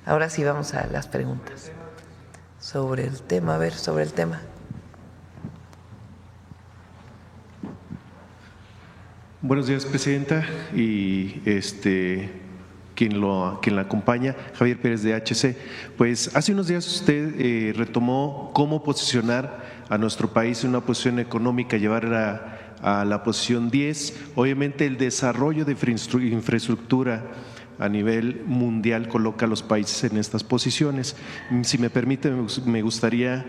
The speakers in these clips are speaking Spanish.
Ahora sí vamos a las preguntas sobre el tema. A ver, sobre el tema. Buenos días, presidenta, y quien la acompaña, Javier Pérez de HC. Pues hace unos días usted retomó cómo posicionar a nuestro país en una posición económica, llevarla a la posición 10. Obviamente el desarrollo de infraestructura a nivel mundial coloca a los países en estas posiciones. Si me permite, me gustaría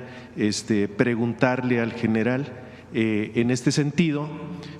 preguntarle al general en este sentido,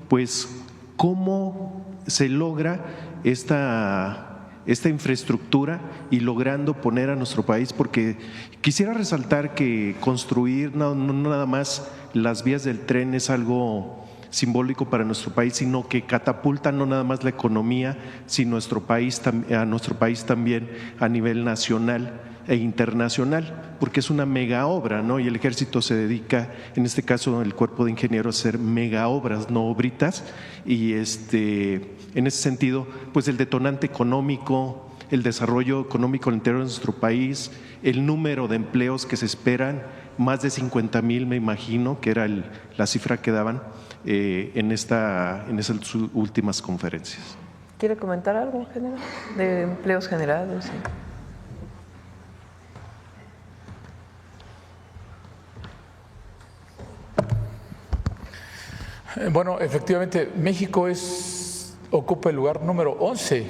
pues, ¿cómo se logra esta infraestructura y logrando poner a nuestro país? Porque quisiera resaltar que construir no nada más las vías del tren es algo simbólico para nuestro país, sino que catapulta no nada más la economía, sino a nuestro país también a nivel nacional e internacional, porque es una mega obra, ¿no? Y el Ejército se dedica, en este caso el Cuerpo de Ingenieros, a hacer mega obras, no obritas, y en ese sentido, pues el detonante económico, el desarrollo económico al interior de nuestro país, el número de empleos que se esperan, más de 50,000 me imagino que era la cifra que daban en esas últimas conferencias. ¿Quiere comentar algo, general, de empleos generados? Bueno, efectivamente, México ocupa el lugar número 11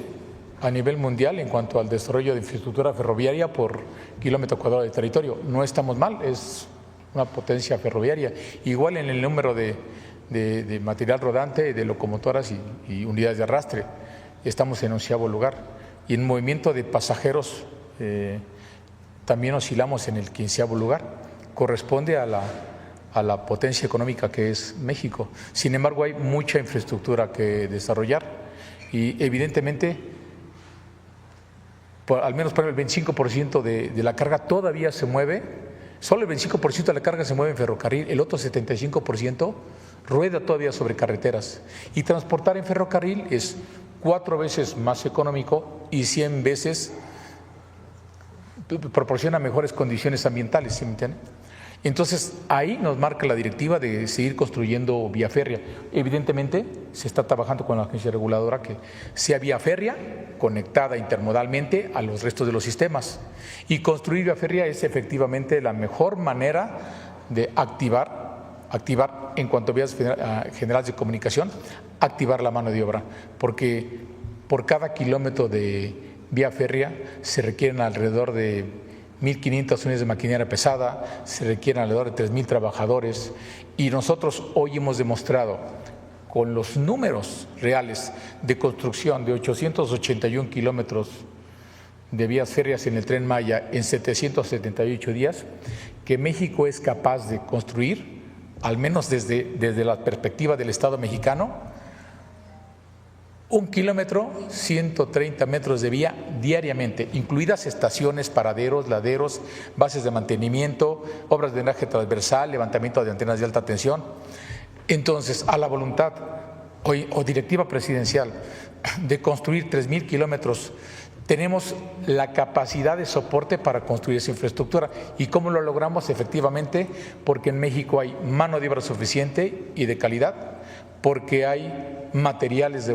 a nivel mundial en cuanto al desarrollo de infraestructura ferroviaria por kilómetro cuadrado de territorio. No estamos mal, es una potencia ferroviaria. Igual en el número de material rodante, de locomotoras y unidades de arrastre, estamos en 11º lugar. Y en movimiento de pasajeros también oscilamos en el 15º lugar. Corresponde a la potencia económica que es México. Sin embargo, hay mucha infraestructura que desarrollar y evidentemente, al menos para el 25% de la carga todavía se mueve, solo el 25% de la carga se mueve en ferrocarril, el otro 75% rueda todavía sobre carreteras. Y transportar en ferrocarril es 4 veces más económico y 100 veces proporciona mejores condiciones ambientales, ¿sí me entienden? Entonces, ahí nos marca la directiva de seguir construyendo vía férrea. Evidentemente, se está trabajando con la agencia reguladora que sea vía férrea conectada intermodalmente a los restos de los sistemas. Y construir vía férrea es efectivamente la mejor manera de activar en cuanto a vías generales de comunicación, activar la mano de obra, porque por cada kilómetro de vía férrea se requieren alrededor de 1,500 unidades de maquinaria pesada, se requieren alrededor de 3,000 trabajadores y nosotros hoy hemos demostrado con los números reales de construcción de 881 kilómetros de vías férreas en el Tren Maya en 778 días, que México es capaz de construir, al menos desde la perspectiva del Estado mexicano, 1 kilómetro, 130 metros de vía diariamente, incluidas estaciones, paraderos, laderos, bases de mantenimiento, obras de drenaje transversal, levantamiento de antenas de alta tensión. Entonces, a la voluntad o directiva presidencial de construir 3,000 kilómetros, tenemos la capacidad de soporte para construir esa infraestructura. ¿Y cómo lo logramos? Efectivamente, porque en México hay mano de obra suficiente y de calidad, porque hay materiales de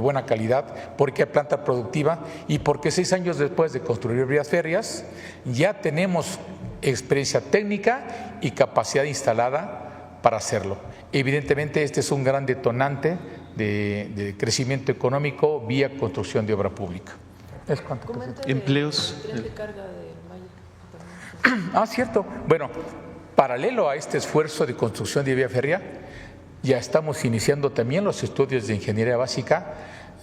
buena calidad, porque hay planta productiva y porque 6 años después de construir vías férreas ya tenemos experiencia técnica y capacidad instalada para hacerlo. Evidentemente este es un gran detonante de crecimiento económico vía construcción de obra pública. ¿Es cuánto? Empleos. El tren de carga del Maya. Ah, cierto. Bueno, paralelo a este esfuerzo de construcción de vía férrea, ya estamos iniciando también los estudios de ingeniería básica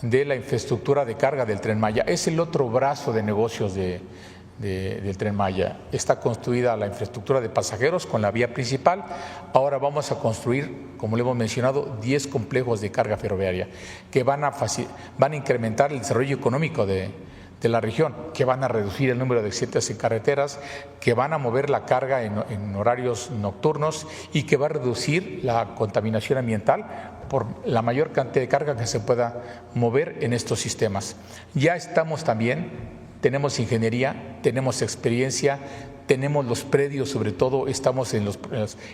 de la infraestructura de carga del Tren Maya. Es el otro brazo de negocios del Tren Maya. Está construida la infraestructura de pasajeros con la vía principal. Ahora vamos a construir, como le hemos mencionado, 10 complejos de carga ferroviaria que van a incrementar el desarrollo económico de la región, que van a reducir el número de accidentes en carreteras, que van a mover la carga en horarios nocturnos y que va a reducir la contaminación ambiental por la mayor cantidad de carga que se pueda mover en estos sistemas. Ya estamos también tenemos ingeniería, tenemos experiencia, tenemos los predios, sobre todo estamos en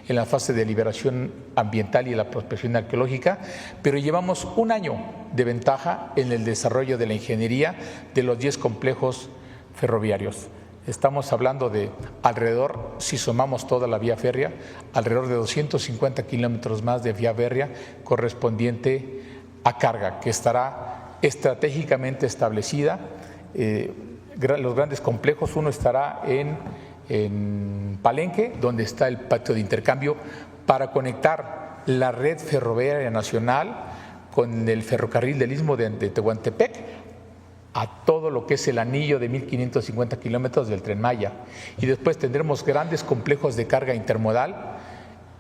la fase de liberación ambiental y la prospección arqueológica, pero llevamos un año de ventaja en el desarrollo de la ingeniería de los 10 complejos ferroviarios. Estamos hablando de alrededor, si sumamos toda la vía férrea, alrededor de 250 kilómetros más de vía férrea correspondiente a carga, que estará estratégicamente establecida. Los grandes complejos, uno estará en Palenque, donde está el patio de intercambio, para conectar la red ferroviaria nacional con el ferrocarril del Istmo de Tehuantepec a todo lo que es el anillo de 1.550 kilómetros del Tren Maya. Y después tendremos grandes complejos de carga intermodal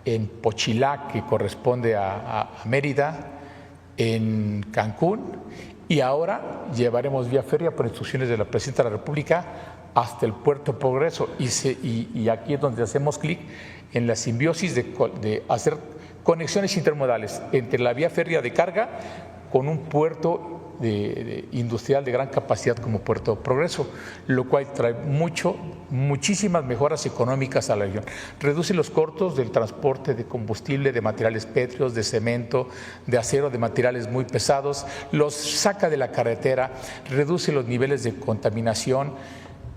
en Pochilá, que corresponde a Mérida, en Cancún, y ahora llevaremos vía férrea por instrucciones de la Presidenta de la República hasta el Puerto Progreso. Y aquí es donde hacemos clic en la simbiosis de hacer conexiones intermodales entre la vía férrea de carga con un puerto industrial de gran capacidad como Puerto Progreso, lo cual trae muchísimas mejoras económicas a la región. Reduce los costos del transporte de combustible, de materiales pétreos, de cemento, de acero, de materiales muy pesados, los saca de la carretera, reduce los niveles de contaminación.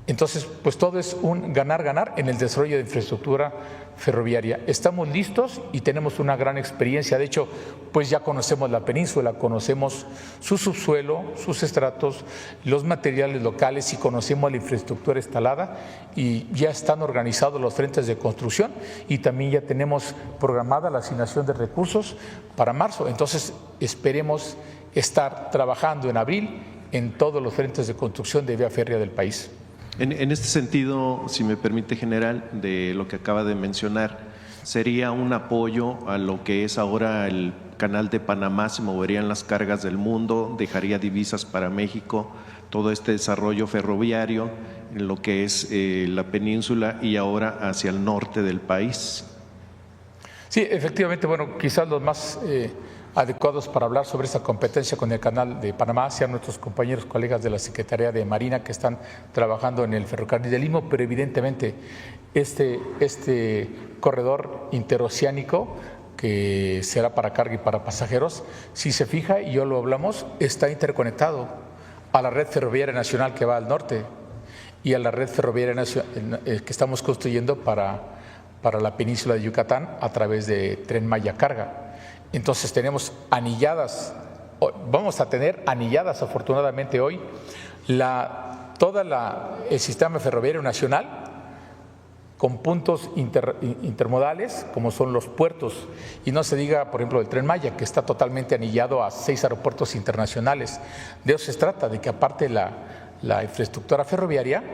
Entonces, pues todo es un ganar-ganar en el desarrollo de infraestructura ferroviaria. Estamos listos y tenemos una gran experiencia. De hecho, pues ya conocemos la península, conocemos su subsuelo, sus estratos, los materiales locales y conocemos la infraestructura instalada, y ya están organizados los frentes de construcción y también ya tenemos programada la asignación de recursos para marzo. Entonces, esperemos estar trabajando en abril en todos los frentes de construcción de vía férrea del país. En este sentido, si me permite, general, de lo que acaba de mencionar, ¿sería un apoyo a lo que es ahora el Canal de Panamá? ¿Se moverían las cargas del mundo? ¿Dejaría divisas para México? Todo este desarrollo ferroviario en lo que es la península y ahora hacia el norte del país. Sí, efectivamente, bueno, quizás los más adecuados para hablar sobre esa competencia con el Canal de Panamá sean nuestros compañeros, colegas de la Secretaría de Marina, que están trabajando en el ferrocarril del Istmo, pero evidentemente este corredor interoceánico, que será para carga y para pasajeros, si se fija, y yo lo hablamos, está interconectado a la red ferroviaria nacional que va al norte y a la red ferroviaria nacional que estamos construyendo para la península de Yucatán a través de Tren Maya Carga. Entonces tenemos anilladas, vamos a tener anilladas afortunadamente hoy todo el sistema ferroviario nacional, con puntos intermodales como son los puertos, y no se diga, por ejemplo, el Tren Maya, que está totalmente anillado a 6 aeropuertos internacionales. De eso se trata, de que aparte la infraestructura ferroviaria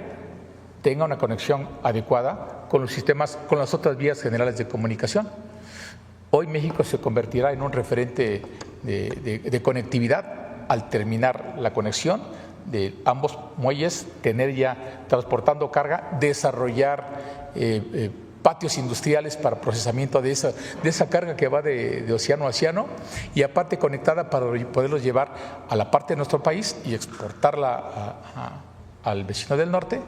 tenga una conexión adecuada con los sistemas, con las otras vías generales de comunicación. Hoy México se convertirá en un referente de conectividad al terminar la conexión de ambos muelles, tener ya transportando carga, desarrollar patios industriales para procesamiento de esa carga que va de océano a océano, y aparte conectada para poderlos llevar a la parte de nuestro país y exportarla al vecino del norte,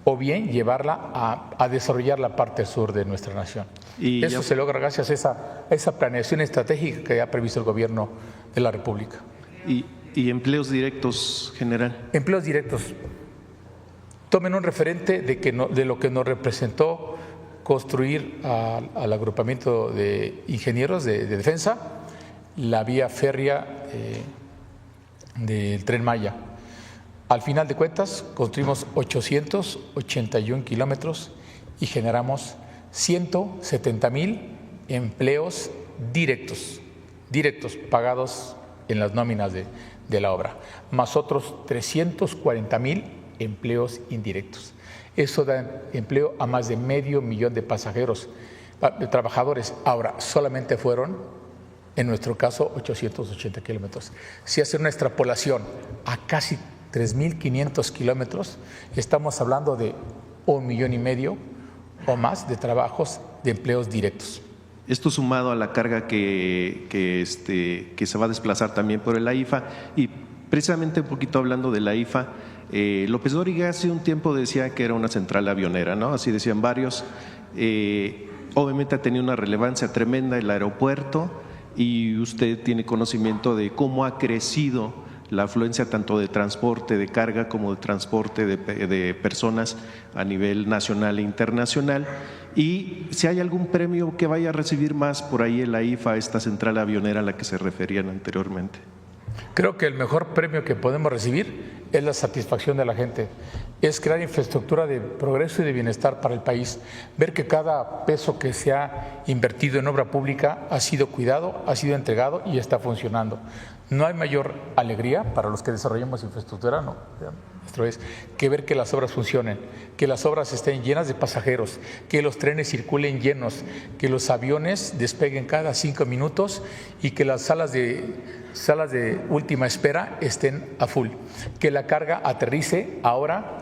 o bien llevarla a desarrollar la parte sur de nuestra nación. Y eso se logra gracias a esa planeación estratégica que ha previsto el Gobierno de la República. ¿Y empleos directos, general? Empleos directos. Tomen un referente de lo que nos representó construir al agrupamiento de ingenieros de defensa la vía férrea del Tren Maya. Al final de cuentas, construimos 881 kilómetros y generamos 170,000 empleos directos, pagados en las nóminas de la obra, más otros 340,000 empleos indirectos. Eso da empleo a más de 500,000 de pasajeros, de trabajadores. Ahora, solamente fueron, en nuestro caso, 880 kilómetros. Si hacen una extrapolación a casi 3.500 kilómetros, estamos hablando de 1,5 millones o más de trabajos, de empleos directos. Esto sumado a la carga que se va a desplazar también por el AIFA, y precisamente un poquito hablando de la AIFA, López Dóriga hace un tiempo decía que era una central avionera, ¿no? Así decían varios. Obviamente ha tenido una relevancia tremenda el aeropuerto y usted tiene conocimiento de cómo ha crecido la afluencia tanto de transporte de carga como de transporte de personas a nivel nacional e internacional. Y si hay algún premio que vaya a recibir más por ahí en la IFA, esta central avionera a la que se referían anteriormente. Creo que el mejor premio que podemos recibir es la satisfacción de la gente, es crear infraestructura de progreso y de bienestar para el país, ver que cada peso que se ha invertido en obra pública ha sido cuidado, ha sido entregado y está funcionando. No hay mayor alegría para los que desarrollamos infraestructura, no, esto es, que ver que las obras funcionen, que las obras estén llenas de pasajeros, que los trenes circulen llenos, que los aviones despeguen cada 5 minutos y que las salas de última espera estén a full, que la carga aterrice ahora,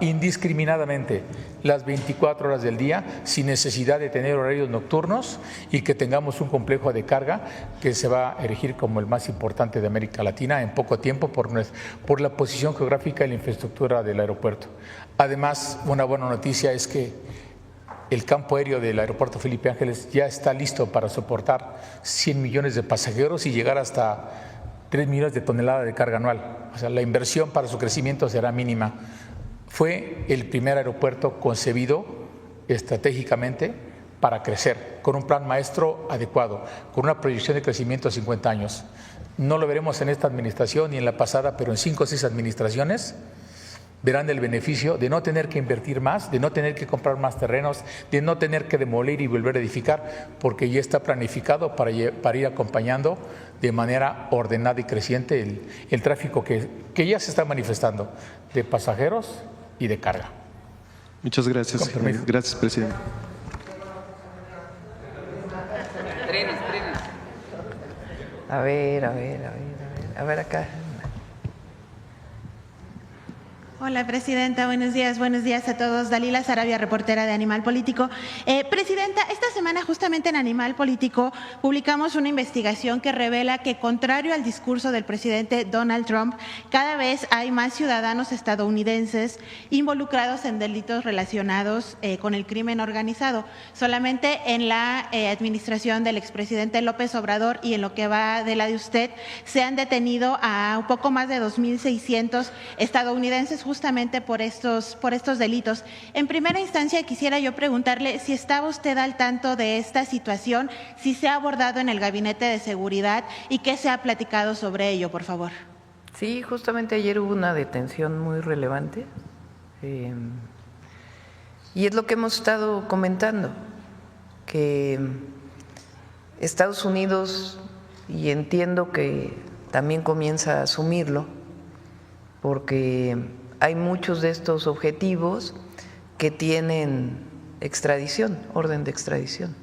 indiscriminadamente, las 24 horas del día, sin necesidad de tener horarios nocturnos, y que tengamos un complejo de carga que se va a erigir como el más importante de América Latina en poco tiempo por la posición geográfica y la infraestructura del aeropuerto. Además, una buena noticia es que el campo aéreo del aeropuerto Felipe Ángeles ya está listo para soportar 100 millones de pasajeros y llegar hasta 3 millones de toneladas de carga anual. O sea, la inversión para su crecimiento será mínima. Fue el primer aeropuerto concebido estratégicamente para crecer, con un plan maestro adecuado, con una proyección de crecimiento a 50 años. No lo veremos en esta administración ni en la pasada, pero en 5 o 6 administraciones verán el beneficio de no tener que invertir más, de no tener que comprar más terrenos, de no tener que demoler y volver a edificar, porque ya está planificado para ir acompañando de manera ordenada y creciente el tráfico que ya se está manifestando de pasajeros y de carga. Muchas gracias. Gracias, presidente. A ver acá. Hola, presidenta. Buenos días a todos. Dalila Sarabia, reportera de Animal Político. Presidenta, esta semana justamente en Animal Político publicamos una investigación que revela que, contrario al discurso del presidente Donald Trump, cada vez hay más ciudadanos estadounidenses involucrados en delitos relacionados con el crimen organizado. Solamente en la administración del expresidente López Obrador y en lo que va de la de usted, se han detenido a un poco más de 2.600 estadounidenses justamente por estos delitos. En primera instancia, quisiera yo preguntarle si estaba usted al tanto de esta situación, si se ha abordado en el Gabinete de Seguridad y qué se ha platicado sobre ello, por favor. Sí, justamente ayer hubo una detención muy relevante y es lo que hemos estado comentando, que Estados Unidos, y entiendo que también comienza a asumirlo, porque hay muchos de estos objetivos que tienen extradición, orden de extradición,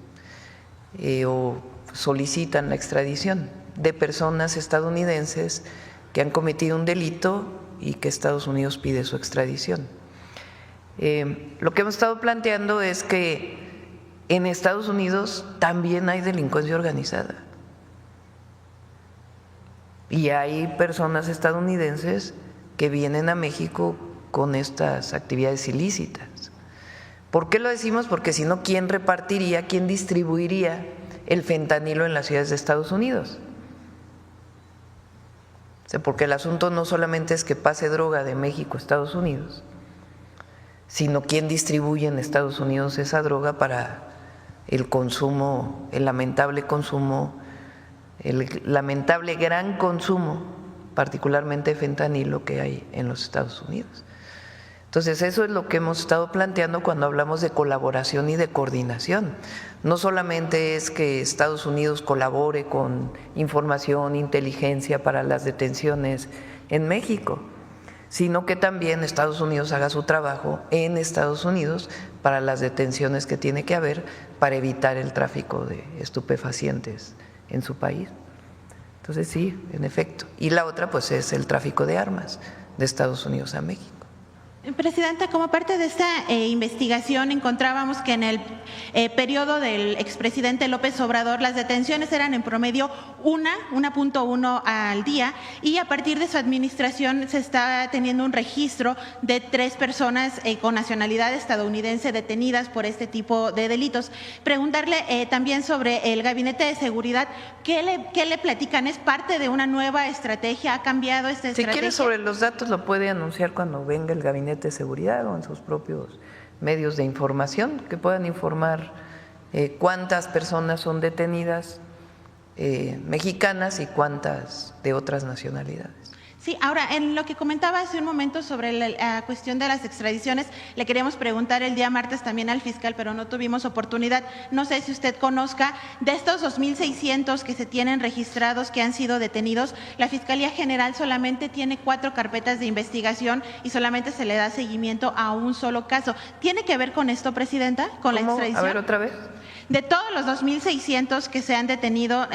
o solicitan la extradición de personas estadounidenses que han cometido un delito y que Estados Unidos pide su extradición. Lo que hemos estado planteando es que en Estados Unidos también hay delincuencia organizada y hay personas estadounidenses que vienen a México con estas actividades ilícitas. ¿Por qué lo decimos? Porque si no, ¿quién repartiría, quién distribuiría el fentanilo en las ciudades de Estados Unidos? O sea, porque el asunto no solamente es que pase droga de México a Estados Unidos, sino quién distribuye en Estados Unidos esa droga para el consumo, el lamentable consumo, el lamentable gran consumo, particularmente fentanilo, que hay en los Estados Unidos. Entonces, eso es lo que hemos estado planteando cuando hablamos de colaboración y de coordinación. No solamente es que Estados Unidos colabore con información, inteligencia para las detenciones en México, sino que también Estados Unidos haga su trabajo en Estados Unidos para las detenciones que tiene que haber para evitar el tráfico de estupefacientes en su país. Entonces sí, en efecto. Y la otra pues es el tráfico de armas de Estados Unidos a México. Presidenta, como parte de esta investigación encontrábamos que en el periodo del expresidente López Obrador las detenciones eran en promedio 1.1 al día, y a partir de su administración se está teniendo un registro de 3 personas con nacionalidad estadounidense detenidas por este tipo de delitos. Preguntarle también sobre el Gabinete de Seguridad, ¿qué le platican? ¿Es parte de una nueva estrategia? ¿Ha cambiado esta estrategia? Si quiere, sobre los datos lo puede anunciar cuando venga el Gabinete de Seguridad o en sus propios medios de información, que puedan informar cuántas personas son detenidas mexicanas y cuántas de otras nacionalidades. Sí, ahora, en lo que comentaba hace un momento sobre la cuestión de las extradiciones, le queríamos preguntar el día martes también al fiscal, pero no tuvimos oportunidad. No sé si usted conozca, de estos 2.600 que se tienen registrados que han sido detenidos, la Fiscalía General solamente tiene 4 carpetas de investigación y solamente se le da seguimiento a un solo caso. ¿Tiene que ver con esto, Presidenta, con la extradición? A ver, otra vez. De todos los 2.600 que se han detenido,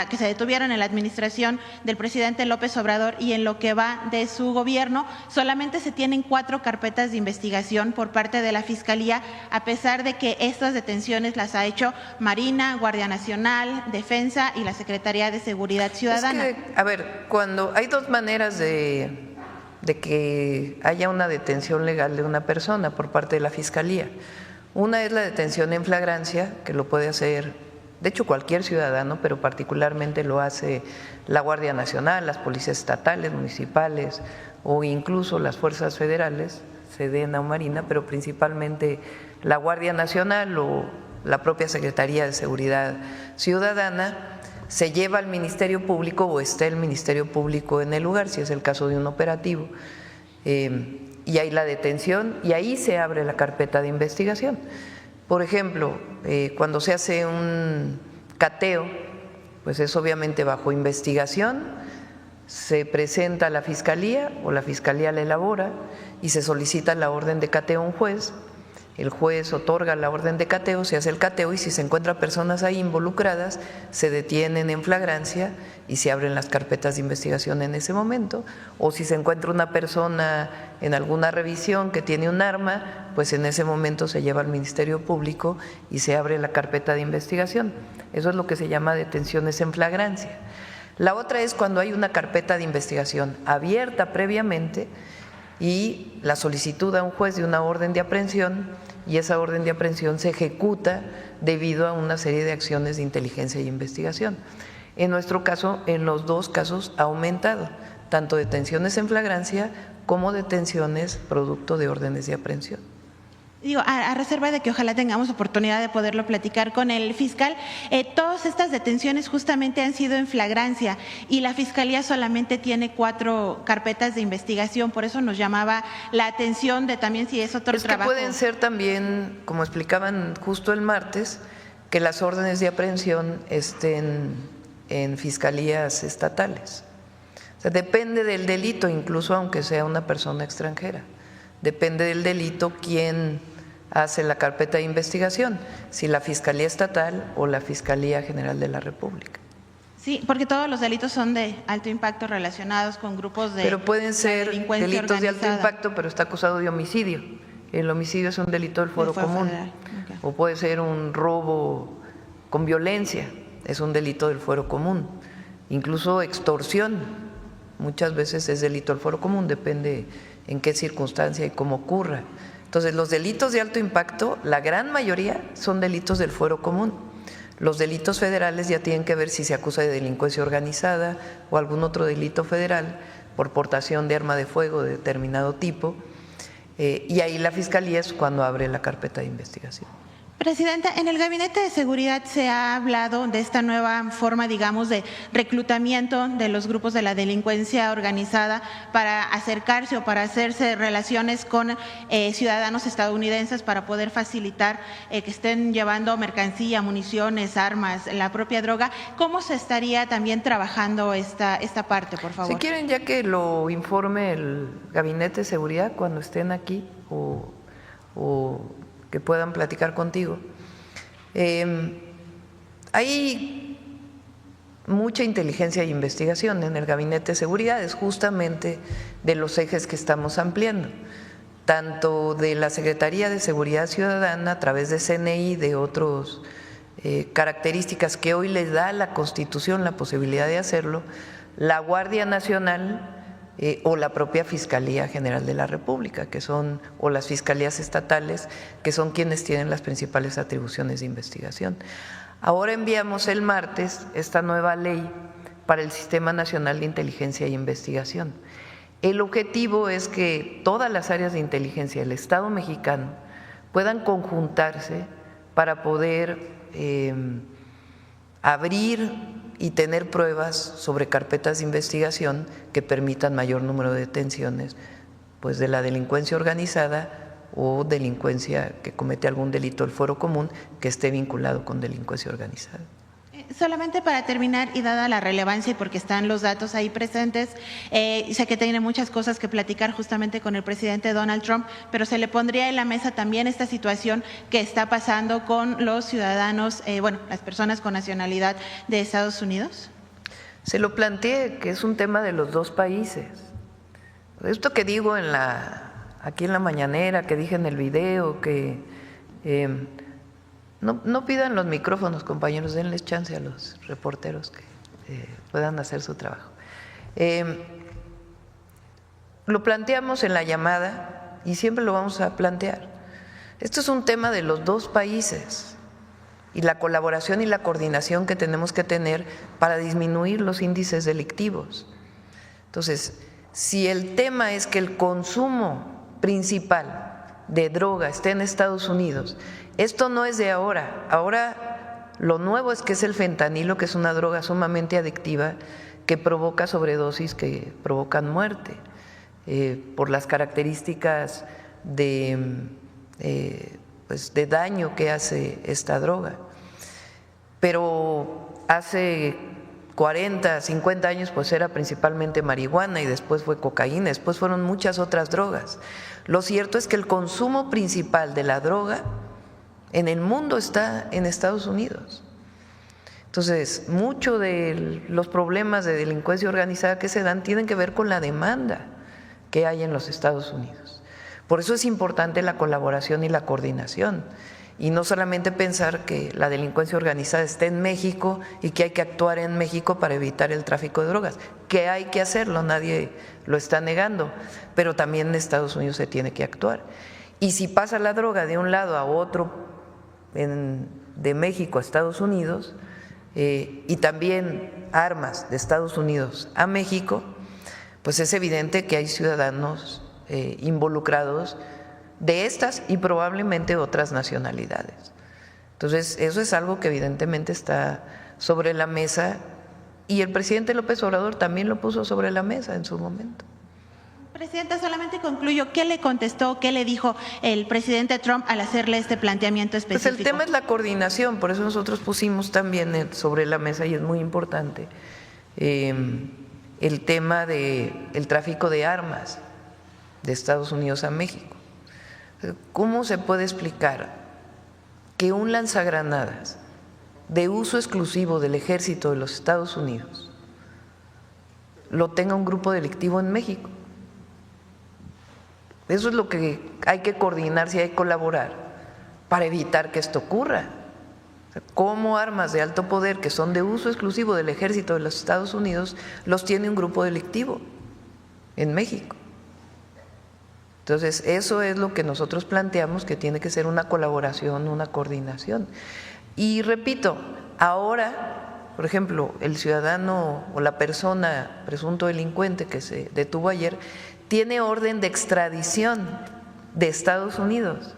que se detuvieron en la administración del presidente López Obrador y en lo que va de su gobierno, solamente se tienen 4 carpetas de investigación por parte de la Fiscalía, a pesar de que estas detenciones las ha hecho Marina, Guardia Nacional, Defensa y la Secretaría de Seguridad Ciudadana. Es que, a ver, cuando hay 2 maneras de que haya una detención legal de una persona por parte de la Fiscalía. Una es la detención en flagrancia, que lo puede hacer, de hecho, cualquier ciudadano, pero particularmente lo hace la Guardia Nacional, las policías estatales, municipales o incluso las fuerzas federales, Sedena o Marina, pero principalmente la Guardia Nacional o la propia Secretaría de Seguridad Ciudadana. Se lleva al Ministerio Público o está el Ministerio Público en el lugar, si es el caso de un operativo. Y hay la detención y ahí se abre la carpeta de investigación. Por ejemplo, cuando se hace un cateo, pues es obviamente bajo investigación, se presenta a la Fiscalía o la Fiscalía la elabora y se solicita la orden de cateo a un juez. El juez otorga la orden de cateo, se hace el cateo y si se encuentran personas ahí involucradas, se detienen en flagrancia y se abren las carpetas de investigación en ese momento. O si se encuentra una persona en alguna revisión que tiene un arma, pues en ese momento se lleva al Ministerio Público y se abre la carpeta de investigación. Eso es lo que se llama detenciones en flagrancia. La otra es cuando hay una carpeta de investigación abierta previamente y la solicitud a un juez de una orden de aprehensión y esa orden de aprehensión se ejecuta debido a una serie de acciones de inteligencia y investigación. En nuestro caso, en los 2 casos ha aumentado, tanto detenciones en flagrancia como detenciones producto de órdenes de aprehensión. Digo, a reserva de que ojalá tengamos oportunidad de poderlo platicar con el fiscal, todas estas detenciones justamente han sido en flagrancia y la Fiscalía solamente tiene 4 carpetas de investigación, por eso nos llamaba la atención de también si es otro trabajo. Que pueden ser también, como explicaban justo el martes, que las órdenes de aprehensión estén en fiscalías estatales. O sea, depende del delito, incluso aunque sea una persona extranjera. Depende del delito quién hace la carpeta de investigación, si la Fiscalía Estatal o la Fiscalía General de la República. Sí, porque todos los delitos son de alto impacto relacionados con grupos de Pero pueden ser delitos organizada. de alto impacto, pero está acusado de homicidio. El homicidio es un delito del fuero común. Okay. O puede ser un robo con violencia, es un delito del fuero común. Incluso extorsión, muchas veces es delito del fuero común, depende en qué circunstancia y cómo ocurra. Entonces, los delitos de alto impacto, la gran mayoría son delitos del fuero común. Los delitos federales ya tienen que ver si se acusa de delincuencia organizada o algún otro delito federal por portación de arma de fuego de determinado tipo, y ahí la Fiscalía es cuando abre la carpeta de investigación. Presidenta, en el Gabinete de Seguridad se ha hablado de esta nueva forma, digamos, de reclutamiento de los grupos de la delincuencia organizada para acercarse o para hacerse relaciones con ciudadanos estadounidenses para poder facilitar que estén llevando mercancía, municiones, armas, la propia droga. ¿Cómo se estaría también trabajando esta parte, por favor? Si quieren, ya que lo informe el Gabinete de Seguridad cuando estén aquí o que puedan platicar contigo. Hay mucha inteligencia e investigación en el Gabinete de Seguridad, es justamente de los ejes que estamos ampliando. tanto de la Secretaría de Seguridad Ciudadana a través de CNI, de otras características que hoy les da la Constitución la posibilidad de hacerlo, la Guardia Nacional o la propia Fiscalía General de la República, que son, o las fiscalías estatales, que son quienes tienen las principales atribuciones de investigación. Ahora enviamos el martes esta nueva ley para el Sistema Nacional de Inteligencia e Investigación. El objetivo es que todas las áreas de inteligencia del Estado mexicano puedan conjuntarse para poder abrir y tener pruebas sobre carpetas de investigación que permitan mayor número de detenciones, pues, de la delincuencia organizada o delincuencia que comete algún delito del fuero común que esté vinculado con delincuencia organizada. Solamente para terminar, y dada la relevancia y porque están los datos ahí presentes, sé que tiene muchas cosas que platicar justamente con el presidente Donald Trump, pero se le pondría en la mesa también esta situación que está pasando con los ciudadanos, las personas con nacionalidad de Estados Unidos. Se lo planteé, que es un tema de los dos países. Esto que digo aquí en la mañanera, que dije en el video, que no pidan los micrófonos, compañeros, denles chance a los reporteros que puedan hacer su trabajo. Lo planteamos en la llamada y siempre lo vamos a plantear. Esto es un tema de los dos países y la colaboración y la coordinación que tenemos que tener para disminuir los índices delictivos. Entonces, si el tema es que el consumo principal de droga esté en Estados Unidos, esto no es de ahora. Ahora lo nuevo es que es el fentanilo, que es una droga sumamente adictiva que provoca sobredosis, que provocan muerte, por las características de daño que hace esta droga. Pero hace 40, 50 años pues era principalmente marihuana y después fue cocaína, después fueron muchas otras drogas. Lo cierto es que el consumo principal de la droga en el mundo está en Estados Unidos. Entonces, muchos de los problemas de delincuencia organizada que se dan tienen que ver con la demanda que hay en los Estados Unidos. Por eso es importante la colaboración y la coordinación, y no solamente pensar que la delincuencia organizada está en México y que hay que actuar en México para evitar el tráfico de drogas, que hay que hacerlo, nadie lo está negando, pero también en Estados Unidos se tiene que actuar. Y si pasa la droga de un lado a otro, de México a Estados Unidos, y también armas de Estados Unidos a México, pues es evidente que hay ciudadanos involucrados de estas y probablemente otras nacionalidades. Entonces, eso es algo que evidentemente está sobre la mesa y el presidente López Obrador también lo puso sobre la mesa en su momento. Presidenta, solamente concluyo. ¿Qué le contestó, qué le dijo el presidente Trump al hacerle este planteamiento específico? Pues el tema es la coordinación, por eso nosotros pusimos también sobre la mesa, y es muy importante, el tema del tráfico de armas de Estados Unidos a México. ¿Cómo se puede explicar que un lanzagranadas de uso exclusivo del ejército de los Estados Unidos lo tenga un grupo delictivo en México? Eso es lo que hay que coordinarse y hay que colaborar para evitar que esto ocurra. ¿Cómo armas de alto poder que son de uso exclusivo del ejército de los Estados Unidos los tiene un grupo delictivo en México? Entonces, eso es lo que nosotros planteamos, que tiene que ser una colaboración, una coordinación. Y repito, ahora, por ejemplo, el ciudadano o la persona presunto delincuente que se detuvo ayer tiene orden de extradición de Estados Unidos.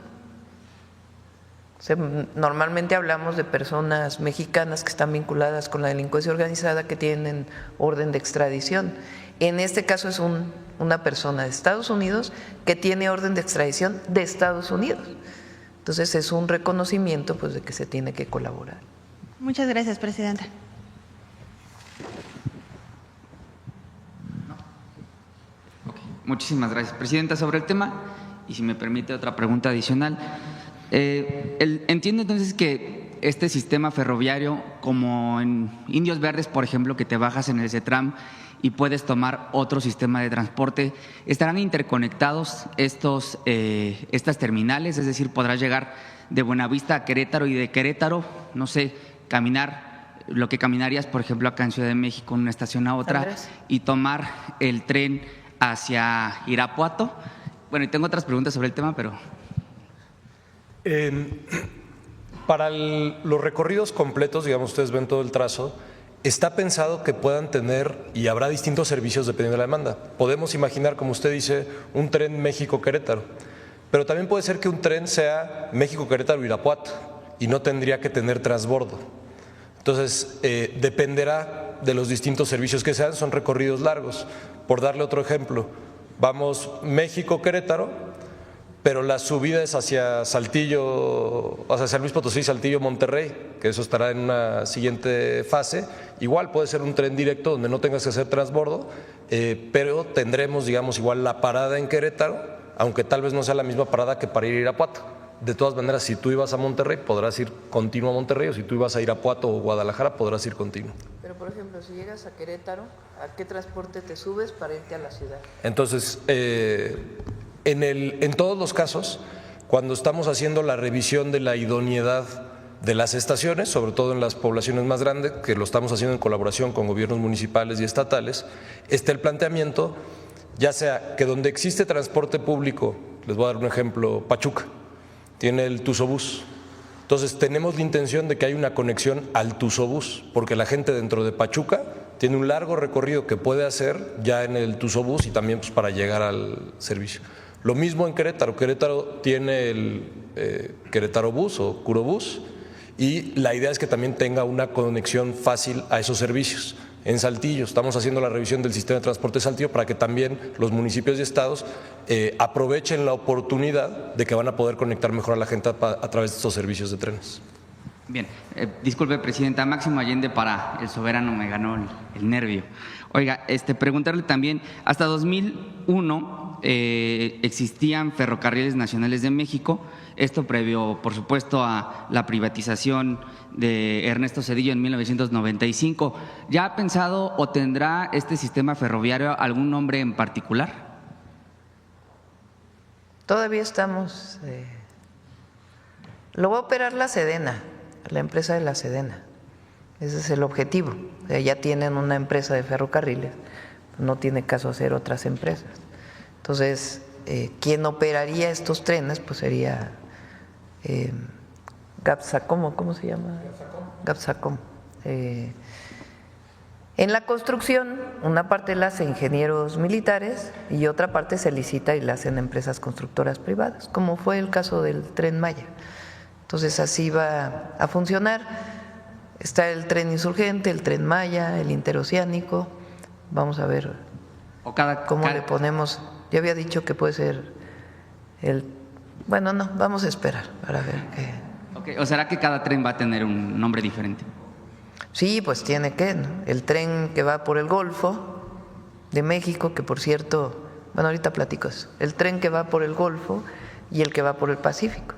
Normalmente hablamos de personas mexicanas que están vinculadas con la delincuencia organizada que tienen orden de extradición. En este caso es una persona de Estados Unidos que tiene orden de extradición de Estados Unidos. Entonces es un reconocimiento pues de que se tiene que colaborar. Muchas gracias, presidenta. Muchísimas gracias, presidenta. Sobre el tema, y si me permite otra pregunta adicional, entiendo entonces que este sistema ferroviario, como en Indios Verdes, por ejemplo, que te bajas en el CETRAM y puedes tomar otro sistema de transporte. ¿Estarán interconectados estas terminales? Es decir, podrás llegar de Buenavista a Querétaro y de Querétaro, no sé, caminar lo que caminarías, por ejemplo, acá en Ciudad de México, en una estación a otra, Andrés. y tomar el tren hacia Irapuato. Bueno, y tengo otras preguntas sobre el tema, pero… Para los recorridos completos, digamos, ustedes ven todo el trazo, está pensado que puedan tener, y habrá distintos servicios dependiendo de la demanda. Podemos imaginar, como usted dice, un tren México-Querétaro, pero también puede ser que un tren sea México-Querétaro-Irapuato y no tendría que tener transbordo. Entonces, dependerá de los distintos servicios que sean, son recorridos largos. Por darle otro ejemplo, vamos México-Querétaro, pero la subida es hacia Saltillo, hacia San Luis Potosí, Saltillo, Monterrey, que eso estará en una siguiente fase. Igual puede ser un tren directo donde no tengas que hacer transbordo, pero tendremos, digamos, igual la parada en Querétaro, aunque tal vez no sea la misma parada que para ir a Irapuato. De todas maneras, si tú ibas a Monterrey, podrás ir continuo a Monterrey, o si tú ibas a Irapuato o Guadalajara, podrás ir continuo. Pero, por ejemplo, si llegas a Querétaro, ¿a qué transporte te subes para irte a la ciudad? Entonces, en todos los casos, cuando estamos haciendo la revisión de la idoneidad de las estaciones, sobre todo en las poblaciones más grandes, que lo estamos haciendo en colaboración con gobiernos municipales y estatales, está el planteamiento, ya sea que donde existe transporte público, les voy a dar un ejemplo, Pachuca, tiene el Tuzobús. Entonces tenemos la intención de que haya una conexión al Tuzobús, porque la gente dentro de Pachuca tiene un largo recorrido que puede hacer ya en el Tuzobús y también pues, para llegar al servicio. Lo mismo en Querétaro. Querétaro tiene el Querétaro Bus o Curobús y la idea es que también tenga una conexión fácil a esos servicios. En Saltillo estamos haciendo la revisión del sistema de transporte de Saltillo para que también los municipios y estados aprovechen la oportunidad de que van a poder conectar mejor a la gente a través de estos servicios de trenes. Bien, disculpe, presidenta, Máximo Allende para El Soberano, me ganó el nervio. Oiga, preguntarle también, hasta 2001 existían ferrocarriles nacionales de México, esto previo, por supuesto, a la privatización de Ernesto Zedillo en 1995. ¿Ya ha pensado o tendrá este sistema ferroviario algún nombre en particular? Todavía estamos… lo va a operar la Sedena, la empresa de la Sedena. Ese es el objetivo. Ya tienen una empresa de ferrocarriles, no tiene caso hacer otras empresas. Entonces, quien operaría estos trenes pues sería Gapsacom, ¿cómo se llama? Gapsacom. En la construcción, una parte la hacen ingenieros militares y otra parte se licita y la hacen empresas constructoras privadas, como fue el caso del Tren Maya. Entonces, así va a funcionar. Está el tren insurgente, el Tren Maya, el interoceánico. Vamos a ver cómo le ponemos. Yo había dicho que puede ser bueno, no, vamos a esperar para ver qué. Okay, ¿o será que cada tren va a tener un nombre diferente? Sí, pues tiene que, ¿no? El tren que va por el Golfo de México, que por cierto, bueno, ahorita platico eso. El tren que va por el Golfo y el que va por el Pacífico.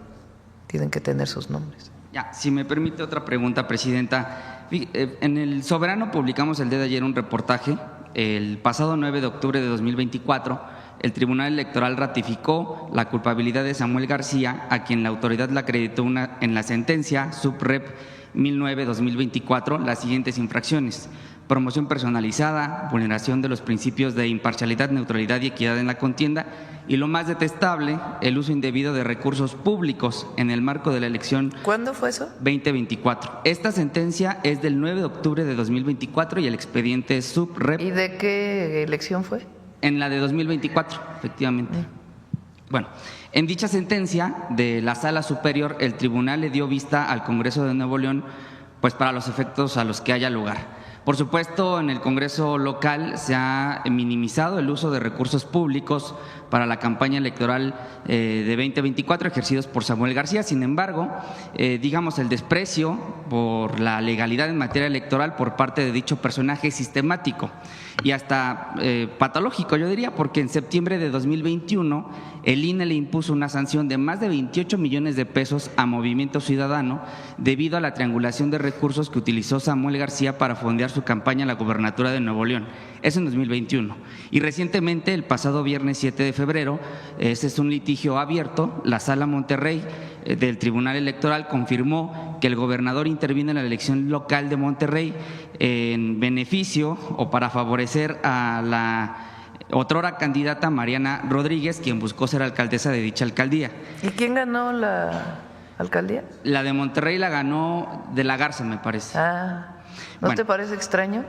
Tienen que tener sus nombres. Ya, si me permite otra pregunta, presidenta. En El Soberano publicamos el día de ayer un reportaje. El pasado 9 de octubre de 2024, el Tribunal Electoral ratificó la culpabilidad de Samuel García, a quien la autoridad le acreditó en la sentencia Subrep 1009-2024 las siguientes infracciones: promoción personalizada, vulneración de los principios de imparcialidad, neutralidad y equidad en la contienda, y lo más detestable, el uso indebido de recursos públicos en el marco de la elección. ¿Cuándo fue eso? 2024. Esta sentencia es del 9 de octubre de 2024 y el expediente es Subrep. ¿Y de qué elección fue? En la de 2024, efectivamente. Bueno, en dicha sentencia de la Sala Superior, el tribunal le dio vista al Congreso de Nuevo León, pues para los efectos a los que haya lugar. Por supuesto, en el Congreso local se ha minimizado el uso de recursos públicos para la campaña electoral de 2024 ejercidos por Samuel García. Sin embargo, digamos, el desprecio por la legalidad en materia electoral por parte de dicho personaje es sistemático y hasta patológico, yo diría, porque en septiembre de 2021 el INE le impuso una sanción de más de 28 millones de pesos a Movimiento Ciudadano debido a la triangulación de recursos que utilizó Samuel García para fondear su campaña a la gobernatura de Nuevo León. Eso en 2021. Y recientemente, el pasado viernes 7 de febrero, este es un litigio abierto, la Sala Monterrey del Tribunal Electoral confirmó que el gobernador intervino en la elección local de Monterrey en beneficio o para favorecer a la otrora candidata Mariana Rodríguez, quien buscó ser alcaldesa de dicha alcaldía. ¿Y quién ganó la alcaldía? La de Monterrey la ganó de la Garza, me parece. Ah, ¿no Bueno. te parece extraño?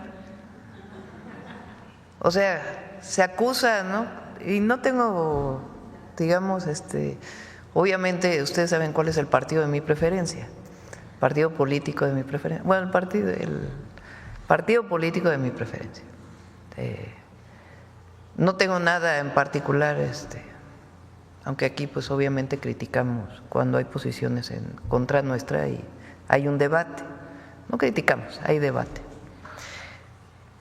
O sea, se acusa, ¿no? Y no tengo, digamos, obviamente ustedes saben cuál es el partido de mi preferencia, partido político de mi preferencia. Bueno, el partido político de mi preferencia. No tengo nada en particular, aunque aquí pues obviamente criticamos cuando hay posiciones en contra nuestra y hay un debate. No criticamos, hay debate.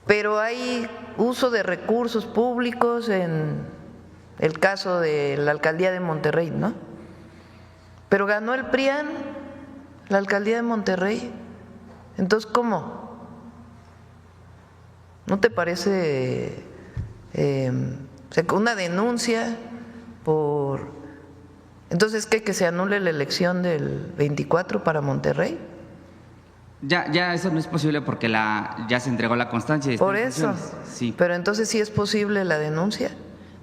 Pero hay uso de recursos públicos en el caso de la alcaldía de Monterrey, ¿no? Pero ganó el PRIAN la alcaldía de Monterrey. Entonces, ¿cómo? ¿No te parece una denuncia por… Entonces, ¿qué? ¿Que se anule la elección del 24 para Monterrey? Ya eso no es posible porque ya se entregó la constancia. Y está Por en eso. funciones. Sí. Pero entonces, ¿sí es posible la denuncia?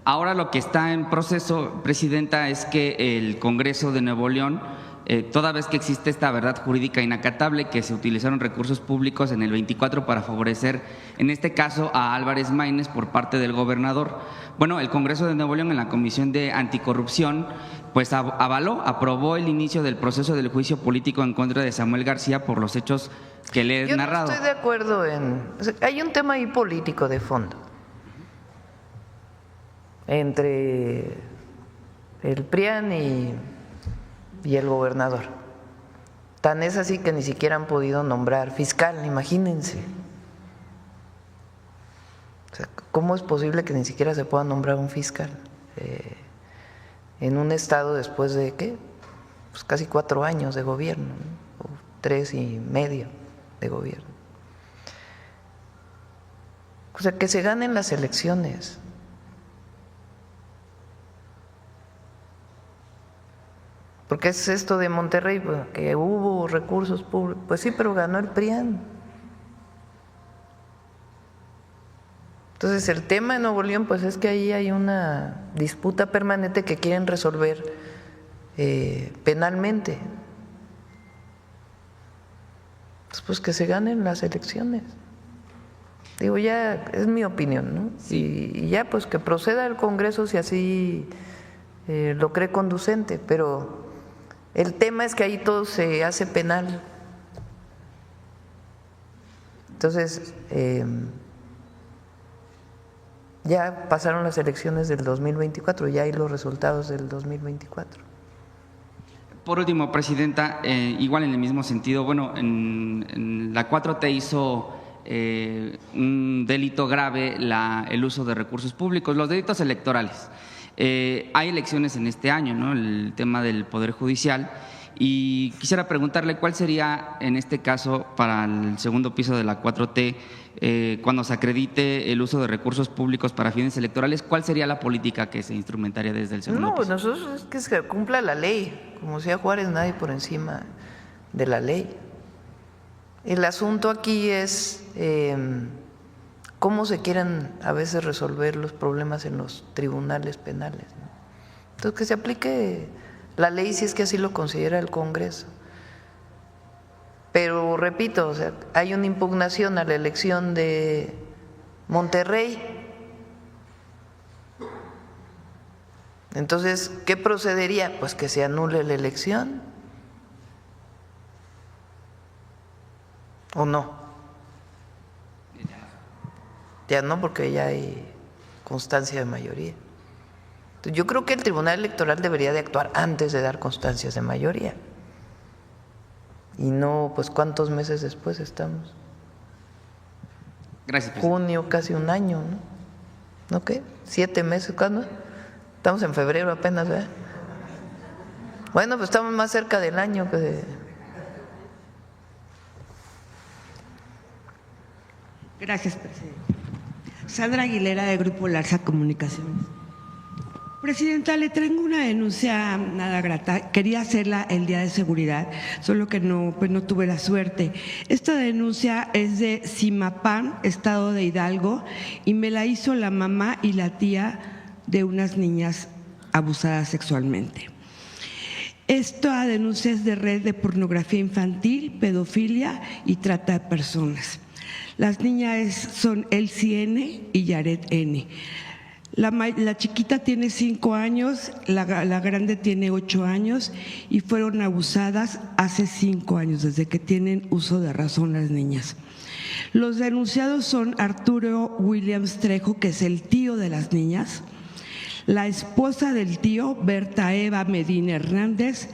Ahora lo que está en proceso, Presidenta, es que el Congreso de Nuevo León, toda vez que existe esta verdad jurídica inacatable, que se utilizaron recursos públicos en el 24 para favorecer, en este caso, a Álvarez Maínez por parte del gobernador. Bueno, el Congreso de Nuevo León en la Comisión de Anticorrupción pues aprobó el inicio del proceso del juicio político en contra de Samuel García por los hechos que le he Yo narrado. no estoy de acuerdo hay un tema ahí político de fondo entre el PRIAN y el gobernador. Tan es así que ni siquiera han podido nombrar fiscal, imagínense. O sea, ¿cómo es posible que ni siquiera se pueda nombrar un fiscal en un estado después de ¿qué? Pues casi 4 años de gobierno, ¿no? O 3.5 de gobierno. O sea, que se ganen las elecciones. Porque es esto de Monterrey, pues, que hubo recursos públicos. Pues sí, pero ganó el PRIAN. Entonces, el tema de Nuevo León, pues es que ahí hay una disputa permanente que quieren resolver penalmente. Pues que se ganen las elecciones. Digo, ya es mi opinión, ¿no? Sí. Y ya, pues que proceda el Congreso si así lo cree conducente, pero el tema es que ahí todo se hace penal. Entonces, ya pasaron las elecciones del 2024, ya hay los resultados del 2024. Por último, Presidenta, igual en el mismo sentido, bueno, en la 4T hizo un delito grave el uso de recursos públicos, los delitos electorales. Hay elecciones en este año, ¿no? El tema del Poder Judicial. Y quisiera preguntarle cuál sería, en este caso, para el segundo piso de la 4T, cuando se acredite el uso de recursos públicos para fines electorales, ¿cuál sería la política que se instrumentaría desde el segundo No, pues piso? nosotros es que se cumpla la ley, como decía Juárez, nadie por encima de la ley. El asunto aquí es cómo se quieren a veces resolver los problemas en los tribunales penales, ¿no? Entonces, que se aplique la ley si es que así lo considera el Congreso. Pero repito, o sea, hay una impugnación a la elección de Monterrey. Entonces, ¿qué procedería? Pues que se anule la elección. ¿O no? Ya no, porque ya hay constancia de mayoría. Entonces, yo creo que el Tribunal Electoral debería de actuar antes de dar constancias de mayoría. Y no, pues, ¿cuántos meses después estamos? Gracias, Presidenta. Junio, casi un año, ¿no? ¿No qué? 7 meses, ¿cuándo? Estamos en febrero apenas, ¿verdad? Bueno, pues estamos más cerca del año que de… Gracias, presidente. Sandra Aguilera, de Grupo Larsa Comunicaciones. Presidenta, le traigo una denuncia nada grata. Quería hacerla el día de seguridad, solo que no tuve la suerte. Esta denuncia es de Zimapán, estado de Hidalgo, y me la hizo la mamá y la tía de unas niñas abusadas sexualmente. Esta denuncia es de red de pornografía infantil, pedofilia y trata de personas. Las niñas son Elsie N. y Yaret N. La chiquita tiene 5 años, la grande tiene 8 años y fueron abusadas hace 5 años, desde que tienen uso de razón las niñas. Los denunciados son Arturo Williams Trejo, que es el tío de las niñas, la esposa del tío, Berta Eva Medina Hernández,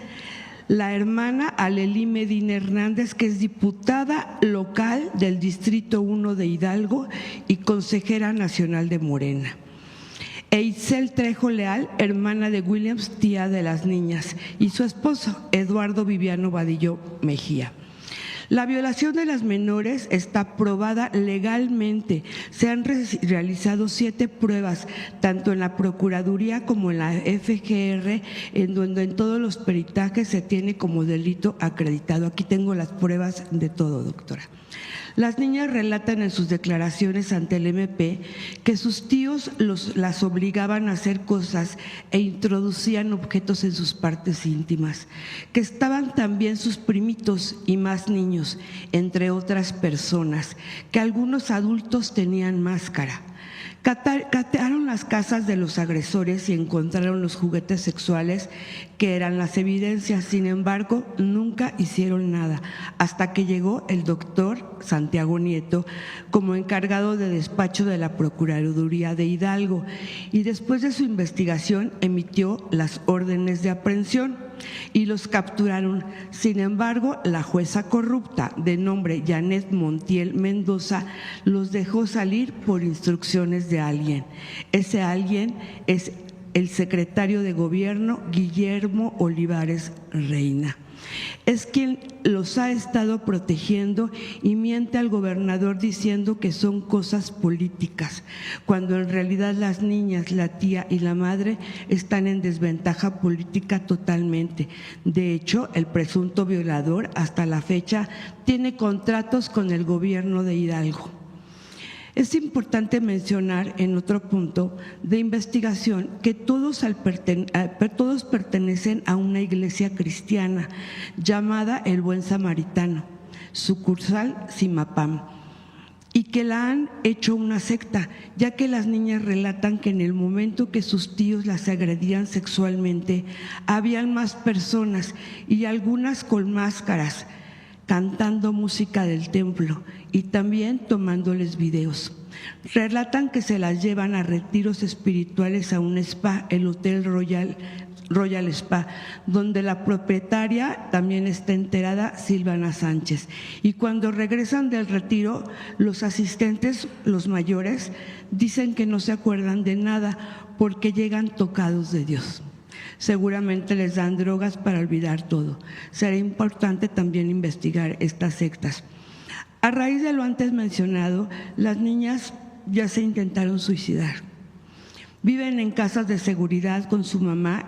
la hermana Alelí Medina Hernández, que es diputada local del Distrito 1 de Hidalgo y consejera nacional de Morena. E Itzel Trejo Leal, hermana de Williams, tía de las niñas, y su esposo, Eduardo Viviano Vadillo Mejía. La violación de las menores está probada legalmente. Se han realizado 7 pruebas, tanto en la Procuraduría como en la FGR, en donde en todos los peritajes se tiene como delito acreditado. Aquí tengo las pruebas de todo, doctora. Las niñas relatan en sus declaraciones ante el MP que sus tíos las obligaban a hacer cosas e introducían objetos en sus partes íntimas, que estaban también sus primitos y más niños, entre otras personas, que algunos adultos tenían máscara. Catearon las casas de los agresores y encontraron los juguetes sexuales que eran las evidencias. Sin embargo, nunca hicieron nada hasta que llegó el doctor Santiago Nieto como encargado de despacho de la Procuraduría de Hidalgo, y después de su investigación emitió las órdenes de aprehensión y los capturaron. Sin embargo, la jueza corrupta de nombre Janet Montiel Mendoza los dejó salir por instrucciones de alguien. Ese alguien es el secretario de Gobierno, Guillermo Olivares Reina. Es quien los ha estado protegiendo y miente al gobernador diciendo que son cosas políticas, cuando en realidad las niñas, la tía y la madre están en desventaja política totalmente. De hecho, el presunto violador hasta la fecha tiene contratos con el gobierno de Hidalgo. Es importante mencionar en otro punto de investigación que todos pertenecen a una iglesia cristiana llamada El Buen Samaritano, sucursal Zimapán, y que la han hecho una secta, ya que las niñas relatan que en el momento que sus tíos las agredían sexualmente, habían más personas y algunas con máscaras, cantando música del templo y también tomándoles videos. Relatan que se las llevan a retiros espirituales a un spa, el Hotel Royal Spa, donde la propietaria también está enterada, Silvana Sánchez. Y cuando regresan del retiro, los asistentes, los mayores, dicen que no se acuerdan de nada porque llegan tocados de Dios. Seguramente les dan drogas para olvidar todo. Será importante también investigar estas sectas. A raíz de lo antes mencionado, las niñas ya se intentaron suicidar. Viven en casas de seguridad con su mamá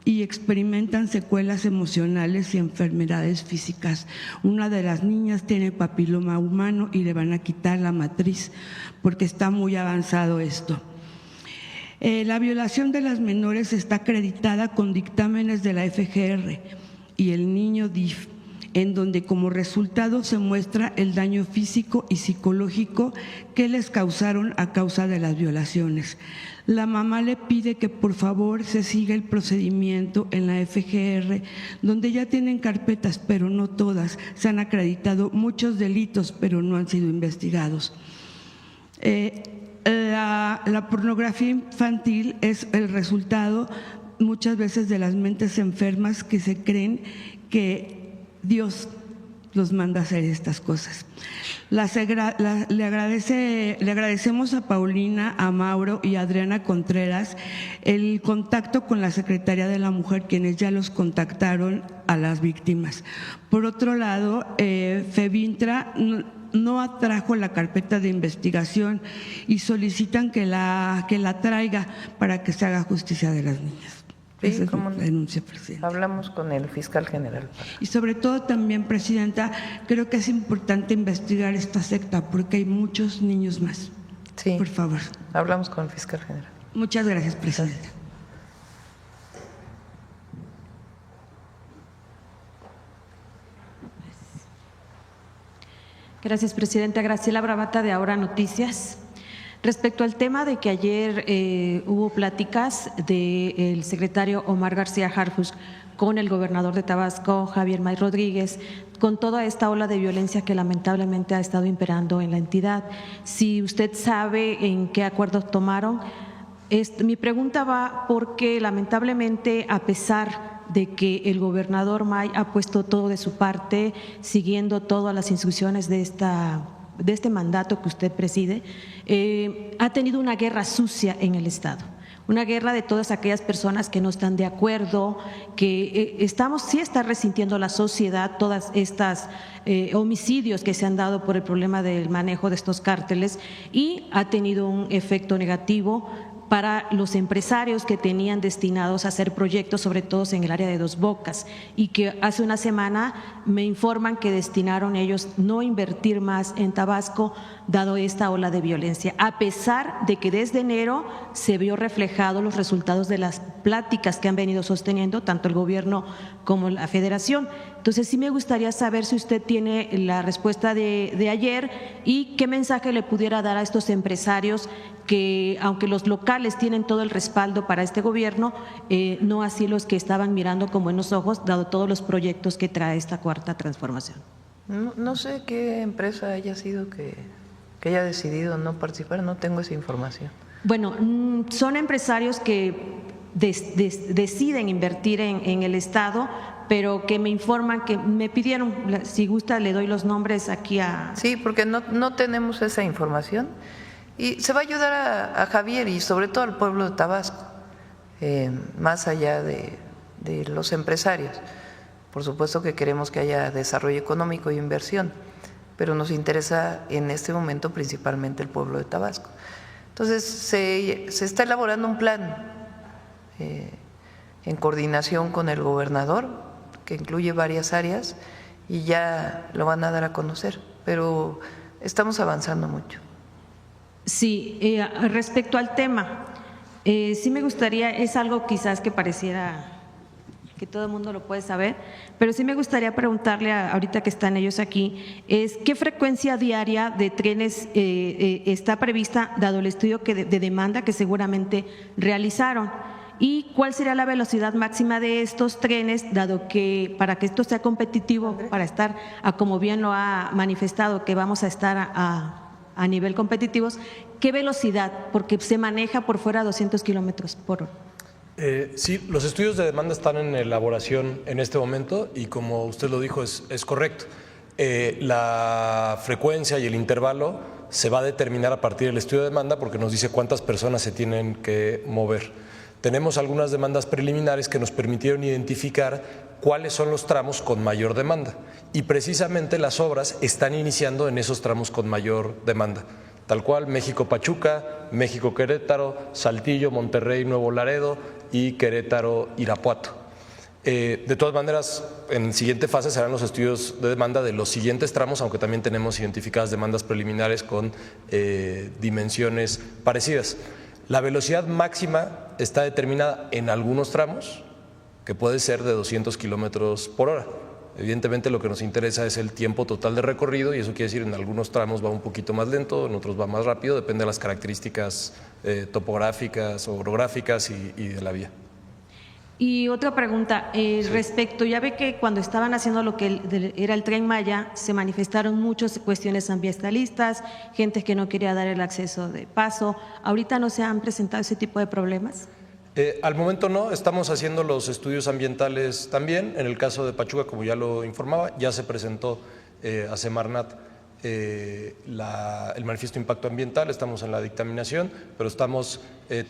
y experimentan secuelas emocionales y enfermedades físicas. Una de las niñas tiene papiloma humano y le van a quitar la matriz porque está muy avanzado esto. La violación de las menores está acreditada con dictámenes de la FGR y el niño DIF, en donde como resultado se muestra el daño físico y psicológico que les causaron a causa de las violaciones. La mamá le pide que por favor se siga el procedimiento en la FGR, donde ya tienen carpetas, pero no todas. Se han acreditado muchos delitos, pero no han sido investigados. La pornografía infantil es el resultado muchas veces de las mentes enfermas que se creen que Dios los manda a hacer estas cosas. Le agradecemos a Paulina, a Mauro y a Adriana Contreras el contacto con la Secretaría de la Mujer, quienes ya los contactaron a las víctimas. Por otro lado, FEBINTRA no atrajo la carpeta de investigación y solicitan que la traiga para que se haga justicia de las niñas. Sí, Esa es cómo mi no. denuncia, Presidenta. Hablamos con el fiscal general. Y sobre todo también, Presidenta, creo que es importante investigar esta secta porque hay muchos niños más. Sí, Por favor. hablamos con el fiscal general. Muchas gracias, Presidenta. Gracias, Presidenta. Graciela Bravata, de Ahora Noticias. Respecto al tema de que ayer hubo pláticas del secretario Omar García Harfuch con el gobernador de Tabasco, Javier May Rodríguez, con toda esta ola de violencia que lamentablemente ha estado imperando en la entidad. Si usted sabe en qué acuerdos tomaron, mi pregunta va porque lamentablemente, a pesar de que el gobernador May ha puesto todo de su parte, siguiendo todas las instrucciones de este mandato que usted preside, ha tenido una guerra sucia en el Estado. Una guerra de todas aquellas personas que no están de acuerdo, que sí está resintiendo la sociedad todas estas homicidios que se han dado por el problema del manejo de estos cárteles, y ha tenido un efecto negativo para los empresarios que tenían destinados a hacer proyectos, sobre todo en el área de Dos Bocas, y que hace una semana me informan que destinaron ellos no invertir más en Tabasco, dado esta ola de violencia, a pesar de que desde enero se vio reflejado los resultados de las pláticas que han venido sosteniendo tanto el gobierno como la federación. Entonces sí me gustaría saber si usted tiene la respuesta de ayer y qué mensaje le pudiera dar a estos empresarios que, aunque los locales tienen todo el respaldo para este gobierno, no así los que estaban mirando con buenos ojos, dado todos los proyectos que trae esta cuarta transformación. No sé qué empresa haya sido que haya decidido no participar, no tengo esa información. Bueno, son empresarios que deciden invertir en el Estado, pero que me informan que me pidieron, si gusta le doy los nombres aquí a… Sí, porque no tenemos esa información y se va a ayudar a Javier y sobre todo al pueblo de Tabasco, más allá de los empresarios. Por supuesto que queremos que haya desarrollo económico e inversión, pero nos interesa en este momento principalmente el pueblo de Tabasco. Entonces se está elaborando un plan en coordinación con el gobernador, que incluye varias áreas, y ya lo van a dar a conocer, pero estamos avanzando mucho. Sí, respecto al tema, sí me gustaría, es algo quizás que pareciera que todo el mundo lo puede saber, pero sí me gustaría preguntarle, ahorita que están ellos aquí, es qué frecuencia diaria de trenes está prevista, dado el estudio de demanda que seguramente realizaron, y cuál sería la velocidad máxima de estos trenes, dado que para que esto sea competitivo, para estar, como bien lo ha manifestado, que vamos a estar a nivel competitivos, ¿qué velocidad? Porque se maneja por fuera a 200 kilómetros por hora. Sí, los estudios de demanda están en elaboración en este momento y como usted lo dijo es correcto. La frecuencia y el intervalo se va a determinar a partir del estudio de demanda porque nos dice cuántas personas se tienen que mover. Tenemos algunas demandas preliminares que nos permitieron identificar cuáles son los tramos con mayor demanda y precisamente las obras están iniciando en esos tramos con mayor demanda. Tal cual, México-Pachuca, México-Querétaro, Saltillo, Monterrey, Nuevo Laredo y Querétaro-Irapuato. De todas maneras, en siguiente fase serán los estudios de demanda de los siguientes tramos, aunque también tenemos identificadas demandas preliminares con dimensiones parecidas. La velocidad máxima está determinada en algunos tramos, que puede ser de 200 kilómetros por hora. Evidentemente lo que nos interesa es el tiempo total de recorrido y eso quiere decir en algunos tramos va un poquito más lento, en otros va más rápido, depende de las características topográficas, orográficas y de la vía. Y otra pregunta, respecto, ya ve que cuando estaban haciendo lo que era el Tren Maya, se manifestaron muchas cuestiones ambientalistas, gente que no quería dar el acceso de paso. ¿Ahorita no se han presentado ese tipo de problemas? Al momento no, estamos haciendo los estudios ambientales también. En el caso de Pachuca, como ya lo informaba, ya se presentó a Semarnat el manifiesto de impacto ambiental, estamos en la dictaminación, pero estamos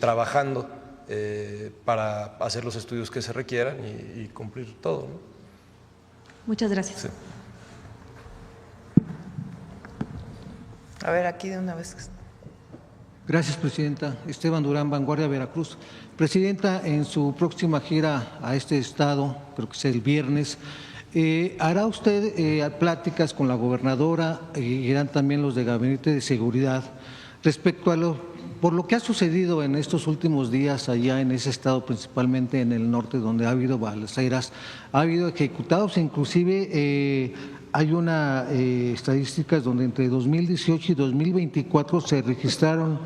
trabajando para hacer los estudios que se requieran y cumplir todo, ¿no? Muchas gracias. Sí. A ver, aquí de una vez. Gracias, Presidenta. Esteban Durán, Vanguardia, Veracruz. Presidenta, en su próxima gira a este estado, creo que es el viernes, ¿hará usted pláticas con la gobernadora y irán también los de Gabinete de Seguridad respecto a por lo que ha sucedido en estos últimos días allá en ese estado, principalmente en el norte, donde ha habido balaceras, ha habido ejecutados, inclusive hay una estadísticas donde entre 2018 y 2024 se registraron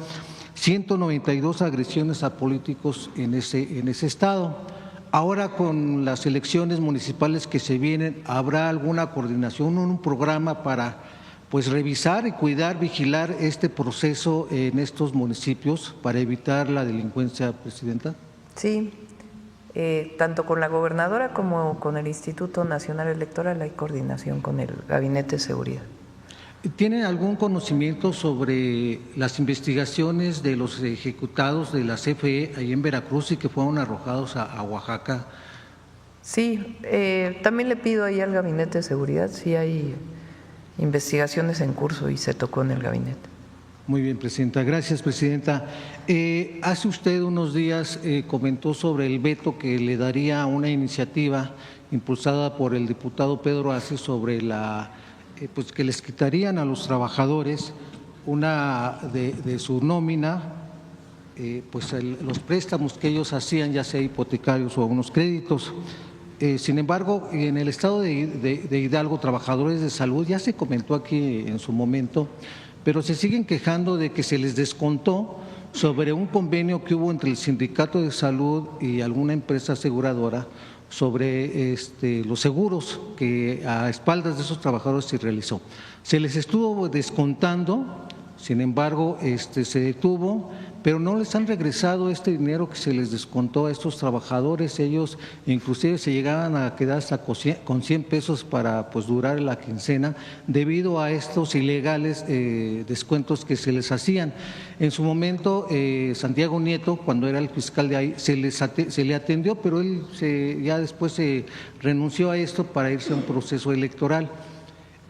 192 agresiones a políticos en ese estado. Ahora, con las elecciones municipales que se vienen, ¿habrá alguna coordinación, un programa para revisar y cuidar, vigilar este proceso en estos municipios para evitar la delincuencia, Presidenta? Sí, tanto con la gobernadora como con el Instituto Nacional Electoral hay coordinación con el Gabinete de Seguridad. ¿Tienen algún conocimiento sobre las investigaciones de los ejecutados de la CFE ahí en Veracruz y que fueron arrojados a Oaxaca? Sí, también le pido ahí al Gabinete de Seguridad si hay investigaciones en curso y se tocó en el gabinete. Muy bien, Presidenta. Gracias, Presidenta. Hace usted unos días comentó sobre el veto que le daría a una iniciativa impulsada por el diputado Pedro Ace sobre que les quitarían a los trabajadores una de su nómina, los préstamos que ellos hacían, ya sea hipotecarios o unos créditos. Sin embargo, en el estado de Hidalgo, trabajadores de salud, ya se comentó aquí en su momento, pero se siguen quejando de que se les descontó sobre un convenio que hubo entre el Sindicato de Salud y alguna empresa aseguradora sobre los seguros que a espaldas de esos trabajadores se realizó. Se les estuvo descontando, sin embargo, se detuvo, pero no les han regresado este dinero que se les descontó a estos trabajadores. Ellos inclusive se llegaban a quedar hasta con 100 pesos para durar la quincena debido a estos ilegales descuentos que se les hacían. En su momento, Santiago Nieto, cuando era el fiscal de ahí, se le atendió, pero él ya después se renunció a esto para irse a un proceso electoral.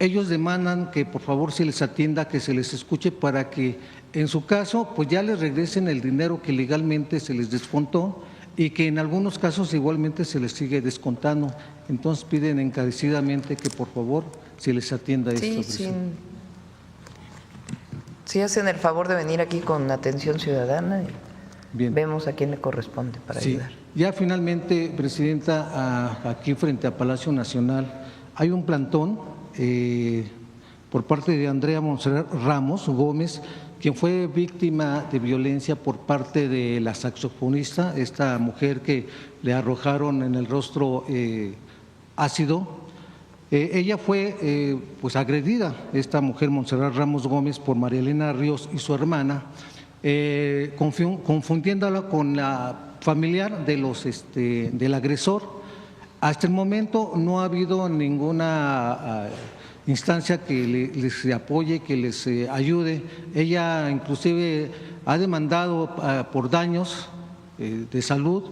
Ellos demandan que por favor se les atienda, que se les escuche para que en su caso ya les regresen el dinero que legalmente se les descontó y que en algunos casos igualmente se les sigue descontando. Entonces piden encarecidamente que por favor se les atienda esto. Sí, hacen el favor de venir aquí con atención ciudadana y bien, vemos a quién le corresponde para ayudar. Ya finalmente, Presidenta, aquí frente a Palacio Nacional hay un plantón por parte de Andrea Montserrat Ramos Gómez, quien fue víctima de violencia por parte de la saxofonista, esta mujer que le arrojaron en el rostro ácido. Ella fue agredida, esta mujer Montserrat Ramos Gómez, por María Elena Ríos y su hermana, confundiéndola con la familiar del agresor. Hasta el momento no ha habido ninguna instancia que les apoye, que les ayude. Ella inclusive ha demandado por daños de salud,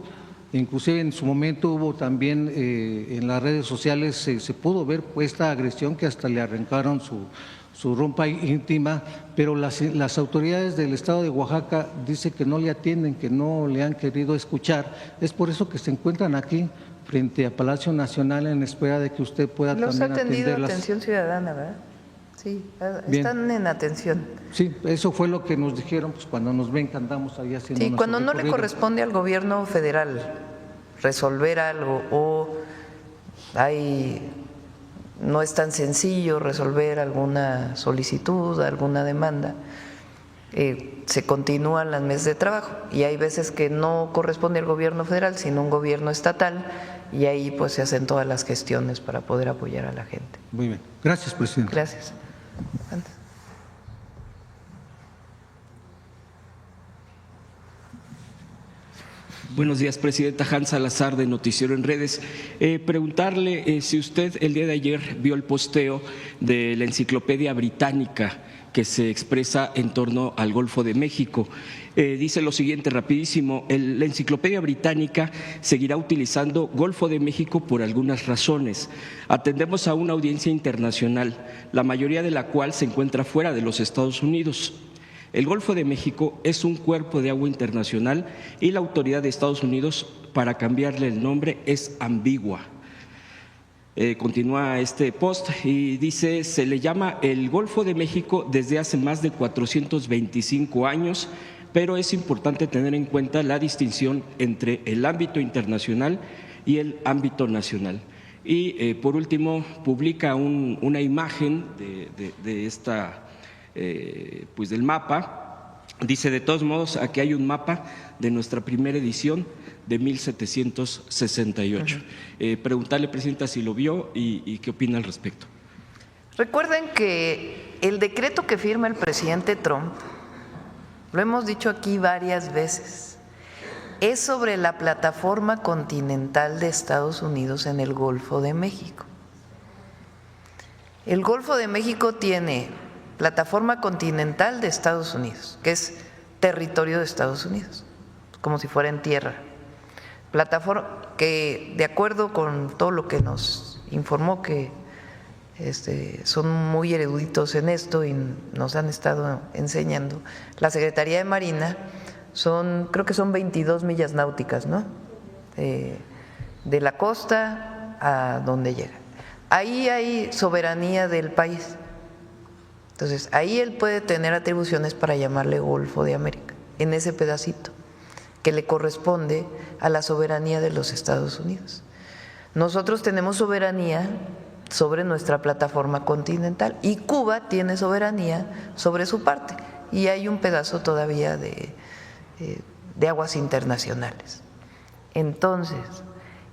inclusive en su momento hubo también en las redes sociales se pudo ver esta agresión que hasta le arrancaron su ropa íntima, pero las autoridades del estado de Oaxaca dicen que no le atienden, que no le han querido escuchar. Es por eso que se encuentran aquí frente a Palacio Nacional en espera de que usted pueda también atenderlas. Los ha atendido atención ciudadana, ¿verdad? Sí, están en atención. Sí, eso fue lo que nos dijeron cuando nos ven que andamos ahí haciendo. Sí, cuando no le corresponde al gobierno federal resolver algo o no es tan sencillo resolver alguna solicitud, alguna demanda, se continúan las mesas de trabajo y hay veces que no corresponde al gobierno federal sino un gobierno estatal y ahí se hacen todas las gestiones para poder apoyar a la gente. Muy bien, gracias, presidente. Gracias. Buenos días, presidenta. Hans Salazar, de Noticiero en Redes. Preguntarle si usted el día de ayer vio el posteo de la Enciclopedia Británica que se expresa en torno al Golfo de México. Dice lo siguiente rapidísimo: la Enciclopedia Británica seguirá utilizando Golfo de México por algunas razones. Atendemos a una audiencia internacional, la mayoría de la cual se encuentra fuera de los Estados Unidos. El Golfo de México es un cuerpo de agua internacional y la autoridad de Estados Unidos para cambiarle el nombre es ambigua. Continúa este post y dice: se le llama el Golfo de México desde hace más de 425 años, pero es importante tener en cuenta la distinción entre el ámbito internacional y el ámbito nacional. Y por último, publica una imagen de esta, pues del mapa. Dice: de todos modos, aquí hay un mapa de nuestra primera edición de 1768. Preguntarle, Presidenta, si lo vio y qué opina al respecto. Recuerden que el decreto que firma el presidente Trump, lo hemos dicho aquí varias veces, es sobre la plataforma continental de Estados Unidos en el Golfo de México. El Golfo de México tiene plataforma continental de Estados Unidos, que es territorio de Estados Unidos, como si fuera en tierra. Plataforma que, de acuerdo con todo lo que nos informó, que son muy eruditos en esto y nos han estado enseñando, la Secretaría de Marina, creo que son 22 millas náuticas, ¿no? De la costa a donde llega. Ahí hay soberanía del país. Entonces, ahí él puede tener atribuciones para llamarle Golfo de América, en ese pedacito que le corresponde a la soberanía de los Estados Unidos. Nosotros tenemos soberanía sobre nuestra plataforma continental y Cuba tiene soberanía sobre su parte, y hay un pedazo todavía de aguas internacionales. Entonces,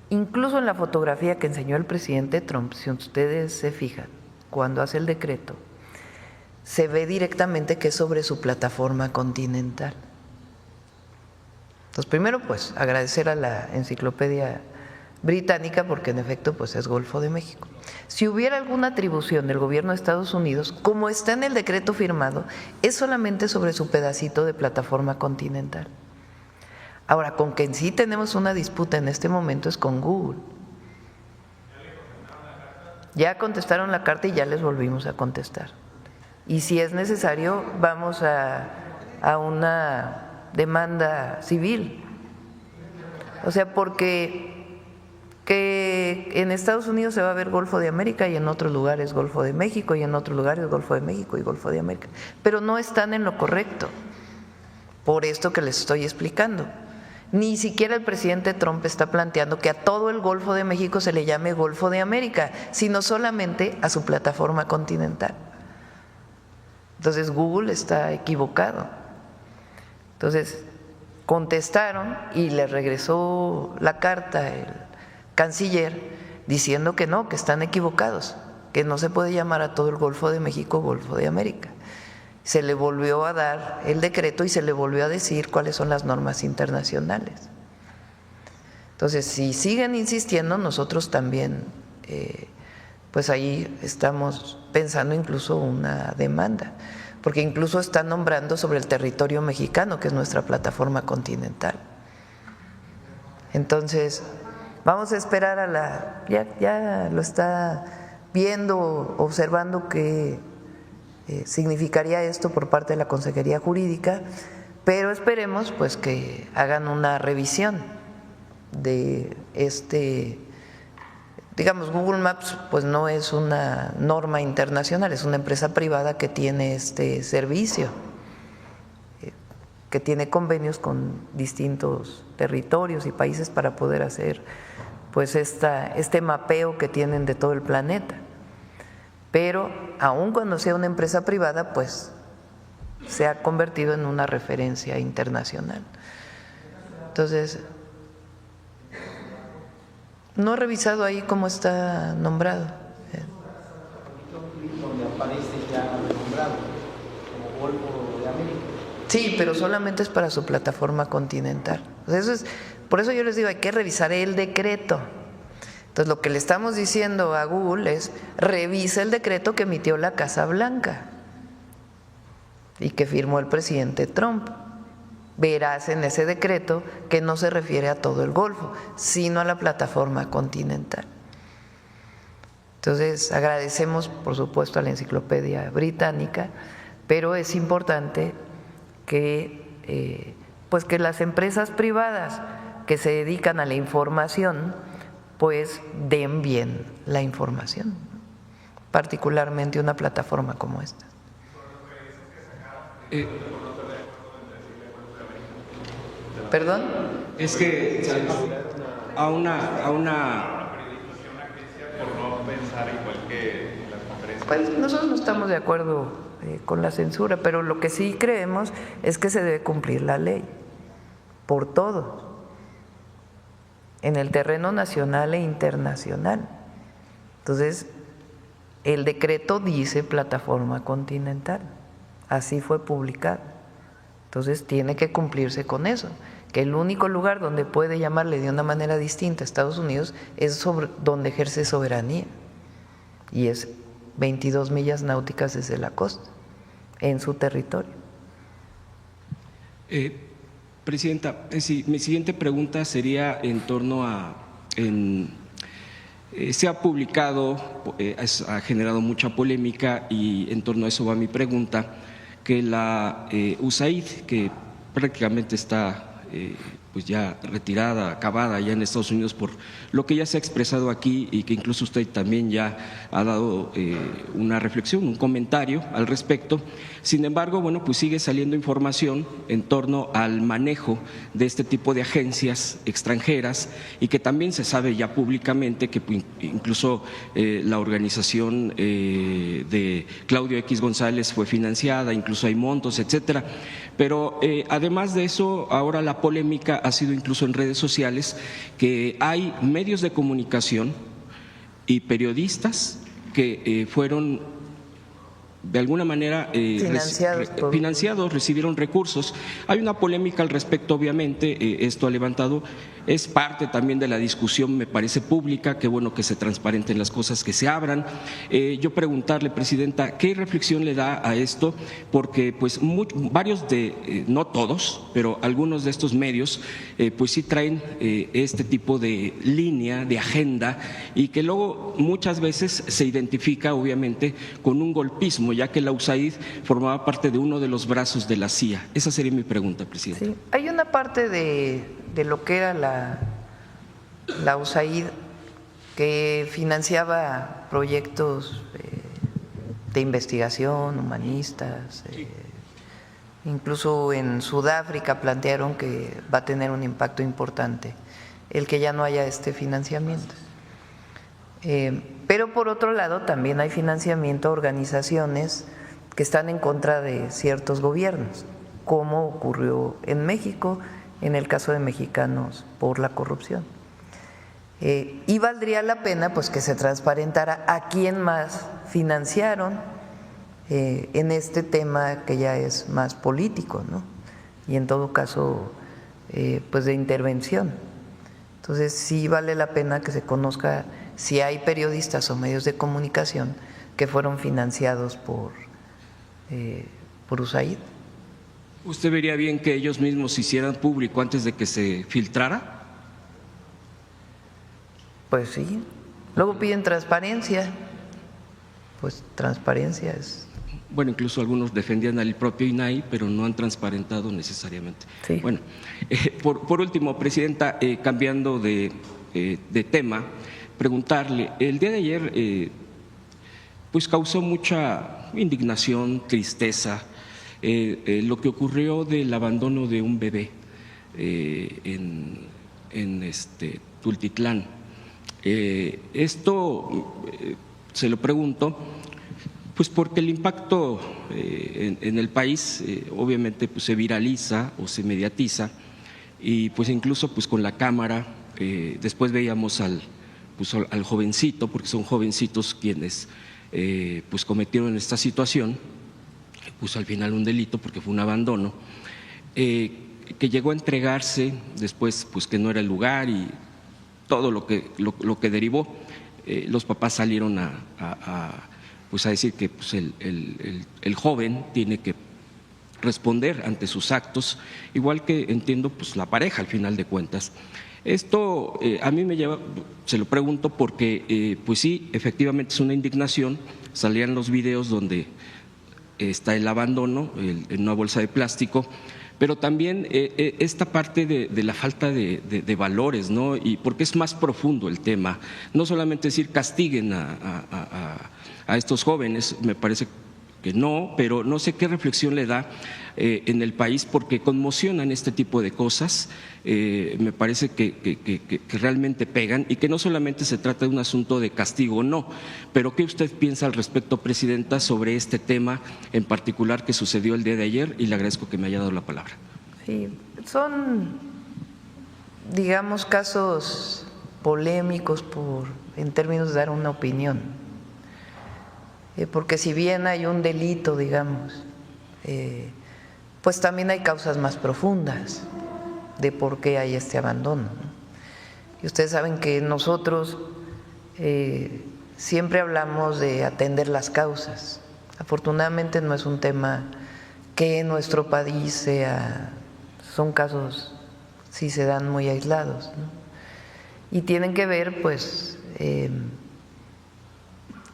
incluso en la fotografía que enseñó el presidente Trump, si ustedes se fijan, cuando hace el decreto, se ve directamente que es sobre su plataforma continental. Entonces, primero, pues, agradecer a la Enciclopedia Británica, porque en efecto, pues, es Golfo de México. Si hubiera alguna atribución del gobierno de Estados Unidos, como está en el decreto firmado, es solamente sobre su pedacito de plataforma continental. Ahora, con quien sí tenemos una disputa en este momento es con Google. Ya contestaron la carta y ya les volvimos a contestar. Y si es necesario, vamos a una demanda civil. O sea, porque que en Estados Unidos se va a ver Golfo de América y en otros lugares Golfo de México y en otros lugares Golfo de México y Golfo de América, pero no están en lo correcto, por esto que les estoy explicando. Ni siquiera el presidente Trump está planteando que a todo el Golfo de México se le llame Golfo de América, sino solamente a su plataforma continental. Entonces Google está equivocado. Entonces contestaron y le regresó la carta el canciller diciendo que no, que están equivocados, que no se puede llamar a todo el Golfo de México Golfo de América. Se le volvió a dar el decreto y se le volvió a decir cuáles son las normas internacionales. Entonces, si siguen insistiendo, nosotros también, pues ahí estamos pensando incluso una demanda, porque incluso están nombrando sobre el territorio mexicano, que es nuestra plataforma continental. Entonces, vamos a esperar a ya lo está viendo, observando qué significaría esto por parte de la Consejería Jurídica, pero esperemos pues que hagan una revisión de digamos, Google Maps pues no es una norma internacional, es una empresa privada que tiene este servicio, que tiene convenios con distintos territorios y países para poder hacer pues este mapeo que tienen de todo el planeta. Pero aun cuando sea una empresa privada, pues se ha convertido en una referencia internacional. Entonces, no he revisado ahí cómo está nombrado. Donde aparece ya nombrado como Golfo de América. Sí, pero solamente es para su plataforma continental. Por eso yo les digo, hay que revisar el decreto. Entonces, lo que le estamos diciendo a Google es: revisa el decreto que emitió la Casa Blanca. y que firmó el presidente Trump. Verás en ese decreto que no se refiere a todo el Golfo, sino a la plataforma continental. Entonces, agradecemos, por supuesto, a la Enciclopedia Británica, pero es importante que, pues que las empresas privadas que se dedican a la información, pues den bien la información, particularmente una plataforma como esta. ¿Perdón? Es que a una Pues nosotros no estamos de acuerdo con la censura, pero lo que sí creemos es que se debe cumplir la ley por todo, en el terreno nacional e internacional. Entonces, el decreto dice plataforma continental, así fue publicado. Entonces, tiene que cumplirse con eso, que el único lugar donde puede llamarle de una manera distinta a Estados Unidos es donde ejerce soberanía, y es 22 millas náuticas desde la costa, en su territorio. Presidenta, mi siguiente pregunta sería en torno a… se ha publicado, ha generado mucha polémica y en torno a eso va mi pregunta, que la USAID, que prácticamente está pues ya retirada, acabada ya en Estados Unidos por lo que ya se ha expresado aquí y que incluso usted también ya ha dado una reflexión, un comentario al respecto. Sin embargo, bueno, pues sigue saliendo información en torno al manejo de este tipo de agencias extranjeras y que también se sabe ya públicamente que incluso la organización de Claudio X González fue financiada, incluso hay montos, etcétera. Pero además de eso, ahora la polémica ha sido incluso en redes sociales que hay medios de comunicación y periodistas que fueron de alguna manera financiados, recibieron recursos. Hay una polémica al respecto, obviamente, esto ha levantado, es parte también de la discusión, me parece pública, qué bueno que se transparenten las cosas, que se abran. Yo preguntarle, Presidenta, ¿qué reflexión le da a esto? Porque pues varios no todos, pero algunos de estos medios, pues sí traen este tipo de línea, de agenda, y que luego muchas veces se identifica, obviamente, con un golpismo, ya que la USAID formaba parte de uno de los brazos de la CIA. Esa sería mi pregunta, Presidenta. Sí, hay una parte de lo que era la USAID que financiaba proyectos de investigación, humanistas. Incluso en Sudáfrica plantearon que va a tener un impacto importante el que ya no haya este financiamiento. Pero por otro lado también hay financiamiento a organizaciones que están en contra de ciertos gobiernos, como ocurrió en México, en el caso de Mexicanos por la corrupción. Y valdría la pena pues que se transparentara a quién más financiaron en este tema que ya es más político, ¿no? Y en todo caso pues de intervención. Entonces sí vale la pena que se conozca si hay periodistas o medios de comunicación que fueron financiados por USAID. ¿Usted vería bien que ellos mismos hicieran público antes de que se filtrara? Pues sí. Luego piden transparencia. Pues transparencia es… Bueno, incluso algunos defendían al propio INAI, pero no han transparentado necesariamente. Sí. Bueno, por último, Presidenta, cambiando de tema, preguntarle, el día de ayer pues causó mucha indignación, tristeza, lo que ocurrió del abandono de un bebé en Tultitlán. Esto se lo pregunto pues porque el impacto en el país obviamente pues se viraliza o se mediatiza y pues incluso pues con la cámara después veíamos al jovencito, porque son jovencitos quienes pues cometieron esta situación, puso al final un delito porque fue un abandono, que llegó a entregarse después pues que no era el lugar y todo lo que derivó. Los papás salieron a decir que pues el joven tiene que responder ante sus actos, igual que entiendo pues la pareja al final de cuentas. Esto a mí me lleva, se lo pregunto porque pues sí, efectivamente es una indignación, salían los videos donde está el abandono en una bolsa de plástico, pero también esta parte de la falta de valores, ¿no? Y porque es más profundo el tema, no solamente decir castiguen a estos jóvenes, me parece que no, pero no sé qué reflexión le da en el país porque conmocionan este tipo de cosas, me parece que realmente pegan y que no solamente se trata de un asunto de castigo o no, pero ¿qué usted piensa al respecto, Presidenta, sobre este tema en particular que sucedió el día de ayer? Y le agradezco que me haya dado la palabra. Sí, son, digamos, casos polémicos en términos de dar una opinión. Porque si bien hay un delito, digamos, pues también hay causas más profundas de por qué hay este abandono, ¿no? Y ustedes saben que nosotros siempre hablamos de atender las causas. Afortunadamente no es un tema que en nuestro país son casos, sí se dan muy aislados, ¿no? Y tienen que ver, pues,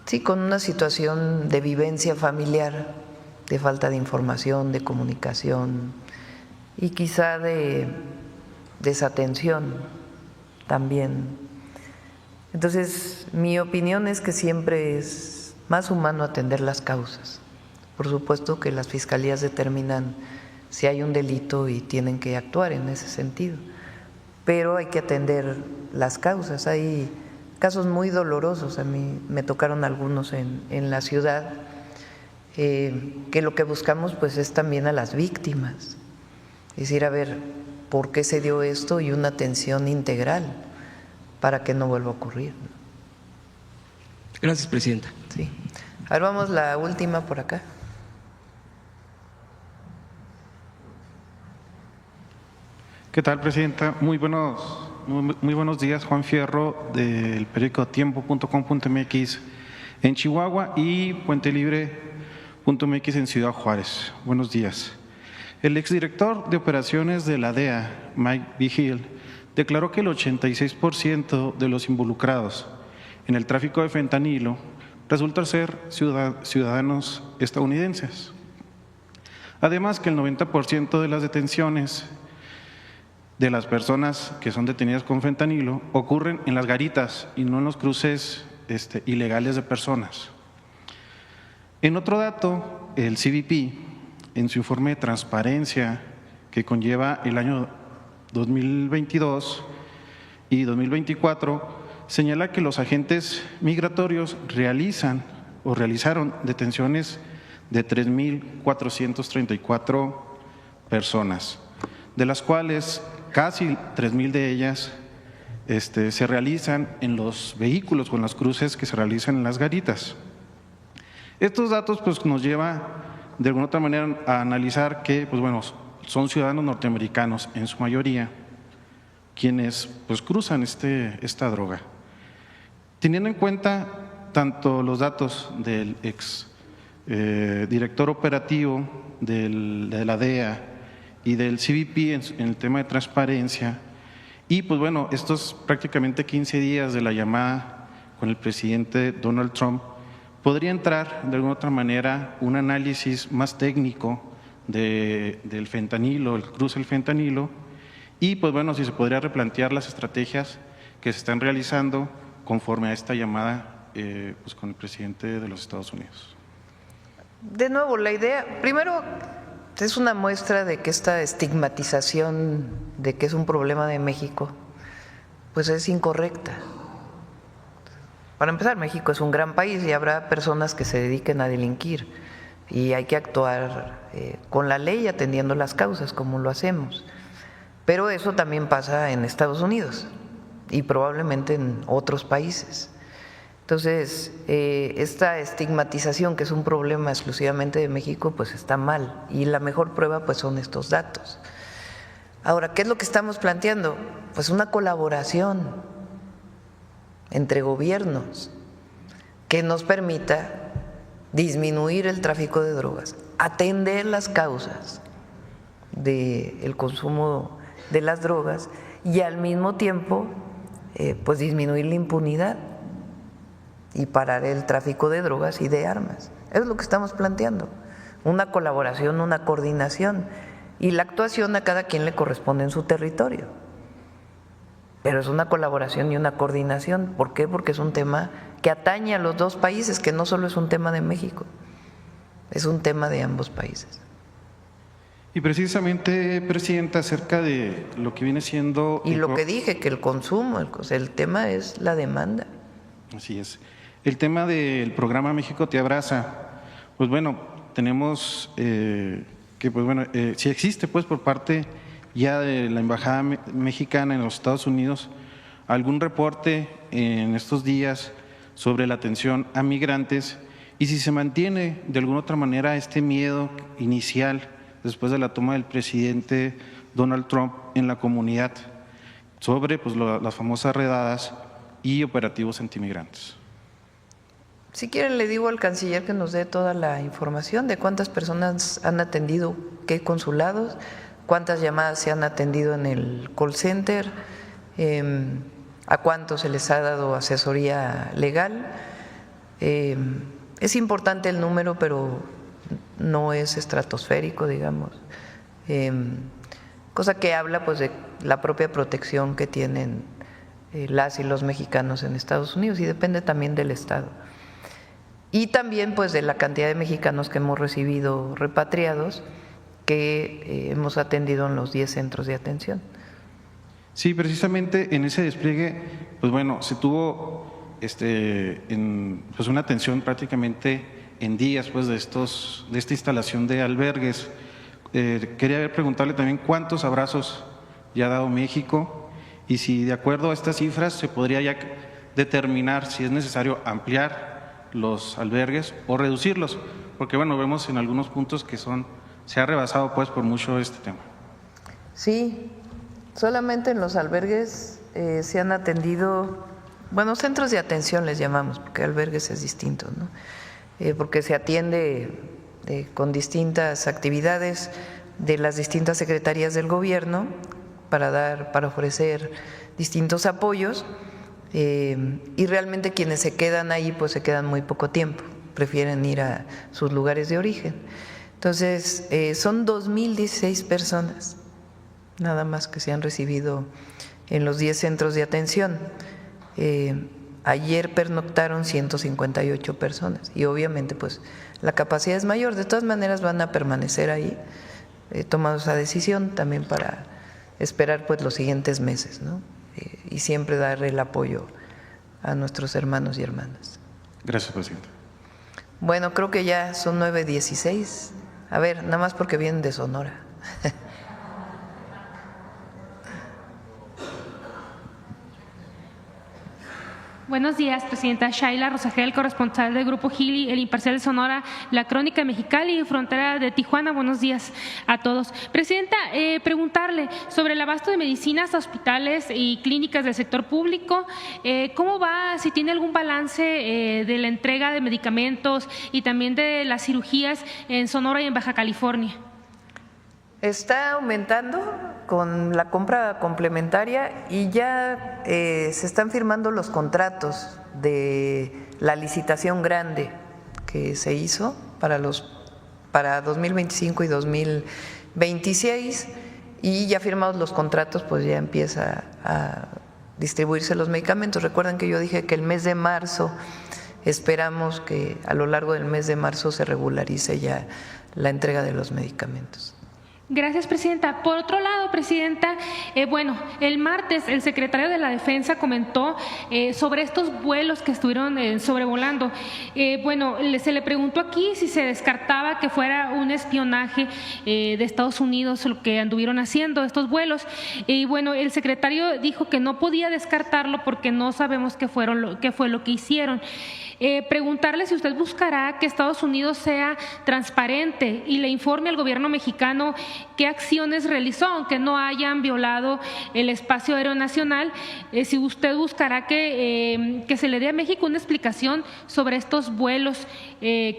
sí, con una situación de vivencia familiar, de falta de información, de comunicación y quizá de desatención también. Entonces, mi opinión es que siempre es más humano atender las causas. Por supuesto que las fiscalías determinan si hay un delito y tienen que actuar en ese sentido, pero hay que atender las causas. Hay casos muy dolorosos, a mí me tocaron algunos en la ciudad, que lo que buscamos pues es también a las víctimas, es decir, a ver por qué se dio esto y una atención integral para que no vuelva a ocurrir. Gracias, Presidenta. Sí. Ahora vamos la última por acá. ¿Qué tal, Presidenta? Muy buenos días, Juan Fierro, del periódico tiempo.com.mx en Chihuahua y puentelibre.mx en Ciudad Juárez. Buenos días. El exdirector de operaciones de la DEA, Mike Vigil, declaró que el 86% de los involucrados en el tráfico de fentanilo resultan ser ciudadanos estadounidenses. Además, que el 90% de las detenciones de las personas que son detenidas con fentanilo ocurren en las garitas y no en los cruces ilegales de personas. En otro dato, el CBP, en su informe de transparencia que conlleva el año 2022 y 2024, señala que los agentes migratorios realizaron detenciones de 3.434 personas, de las cuales casi 3.000 de ellas se realizan en los vehículos o en los cruces que se realizan en las garitas. Estos datos pues nos lleva de alguna otra manera a analizar que pues bueno, son ciudadanos norteamericanos en su mayoría quienes pues cruzan esta droga. Teniendo en cuenta tanto los datos del ex director operativo de la DEA y del CBP en el tema de transparencia, y pues bueno, estos prácticamente 15 días de la llamada con el presidente Donald Trump, podría entrar de alguna otra manera un análisis más técnico del fentanilo, el cruce del fentanilo, y pues bueno, si se podría replantear las estrategias que se están realizando conforme a esta llamada pues con el presidente de los Estados Unidos. De nuevo, la idea, primero, es una muestra de que esta estigmatización de que es un problema de México, pues es incorrecta. Para empezar, México es un gran país y habrá personas que se dediquen a delinquir y hay que actuar con la ley atendiendo las causas como lo hacemos. Pero eso también pasa en Estados Unidos y probablemente en otros países. Entonces, esta estigmatización que es un problema exclusivamente de México, pues está mal y la mejor prueba pues son estos datos. Ahora, ¿qué es lo que estamos planteando? Pues una colaboración entre gobiernos que nos permita disminuir el tráfico de drogas, atender las causas del consumo de las drogas y al mismo tiempo pues disminuir la impunidad y parar el tráfico de drogas y de armas. Eso es lo que estamos planteando, una colaboración, una coordinación y la actuación a cada quien le corresponde en su territorio. Pero es una colaboración y una coordinación. ¿Por qué? Porque es un tema que atañe a los dos países, que no solo es un tema de México, es un tema de ambos países. Y precisamente, Presidenta, acerca de lo que viene siendo… Y lo que dije, que el consumo, el tema es la demanda. Así es. El tema del programa México te abraza, pues bueno, tenemos que, pues bueno, si existe pues por parte ya de la Embajada Mexicana en los Estados Unidos algún reporte en estos días sobre la atención a migrantes y si se mantiene de alguna otra manera este miedo inicial después de la toma del presidente Donald Trump en la comunidad sobre pues, las famosas redadas y operativos antimigrantes. Si quieren le digo al canciller que nos dé toda la información de cuántas personas han atendido qué consulados, cuántas llamadas se han atendido en el call center, a cuántos se les ha dado asesoría legal. Es importante el número, pero no es estratosférico, digamos, cosa que habla pues de la propia protección que tienen las y los mexicanos en Estados Unidos y depende también del estado. Y también pues de la cantidad de mexicanos que hemos recibido repatriados que hemos atendido en los 10 centros de atención. Sí, precisamente en ese despliegue, pues bueno, se tuvo pues una atención prácticamente en días pues de esta instalación de albergues. Quería preguntarle también cuántos abrazos ya ha dado México y si de acuerdo a estas cifras se podría ya determinar si es necesario ampliar los albergues o reducirlos, porque bueno, vemos en algunos puntos que se ha rebasado pues por mucho este tema. Sí, solamente en los albergues se han atendido, bueno, centros de atención les llamamos, porque albergues es distinto, ¿no? Porque se atiende con distintas actividades de las distintas secretarías del gobierno para ofrecer distintos apoyos y realmente quienes se quedan ahí pues se quedan muy poco tiempo, prefieren ir a sus lugares de origen. Entonces son 2.016 personas nada más que se han recibido en los 10 centros de atención. Ayer pernoctaron 158 personas y obviamente pues la capacidad es mayor, de todas maneras van a permanecer ahí, tomando esa decisión también para esperar pues los siguientes meses, ¿no? Y siempre dar el apoyo a nuestros hermanos y hermanas. Gracias, presidente. Bueno, creo que ya son 9:16. A ver, nada más porque vienen de Sonora. Buenos días, Presidenta. Shaila Rosagel, corresponsal del Grupo Gili, El Imparcial de Sonora, La Crónica de Mexicali y Frontera de Tijuana. Buenos días a todos. Presidenta, preguntarle sobre el abasto de medicinas a hospitales y clínicas del sector público. ¿Cómo va? Si tiene algún balance de la entrega de medicamentos y también de las cirugías en Sonora y en Baja California. Está aumentando con la compra complementaria y ya se están firmando los contratos de la licitación grande que se hizo para 2025 y 2026 y ya firmados los contratos pues ya empieza a distribuirse los medicamentos. Recuerdan que yo dije que el mes de marzo esperamos que a lo largo del mes de marzo se regularice ya la entrega de los medicamentos. Gracias, Presidenta. Por otro lado, Presidenta, el martes el secretario de la Defensa comentó sobre estos vuelos que estuvieron sobrevolando. Se le preguntó aquí si se descartaba que fuera un espionaje de Estados Unidos lo que anduvieron haciendo estos vuelos. Y el secretario dijo que no podía descartarlo porque no sabemos qué fue lo que hicieron. Preguntarle si usted buscará que Estados Unidos sea transparente y le informe al gobierno mexicano qué acciones realizó, aunque no hayan violado el espacio aéreo nacional, si usted buscará que se le dé a México una explicación sobre estos vuelos y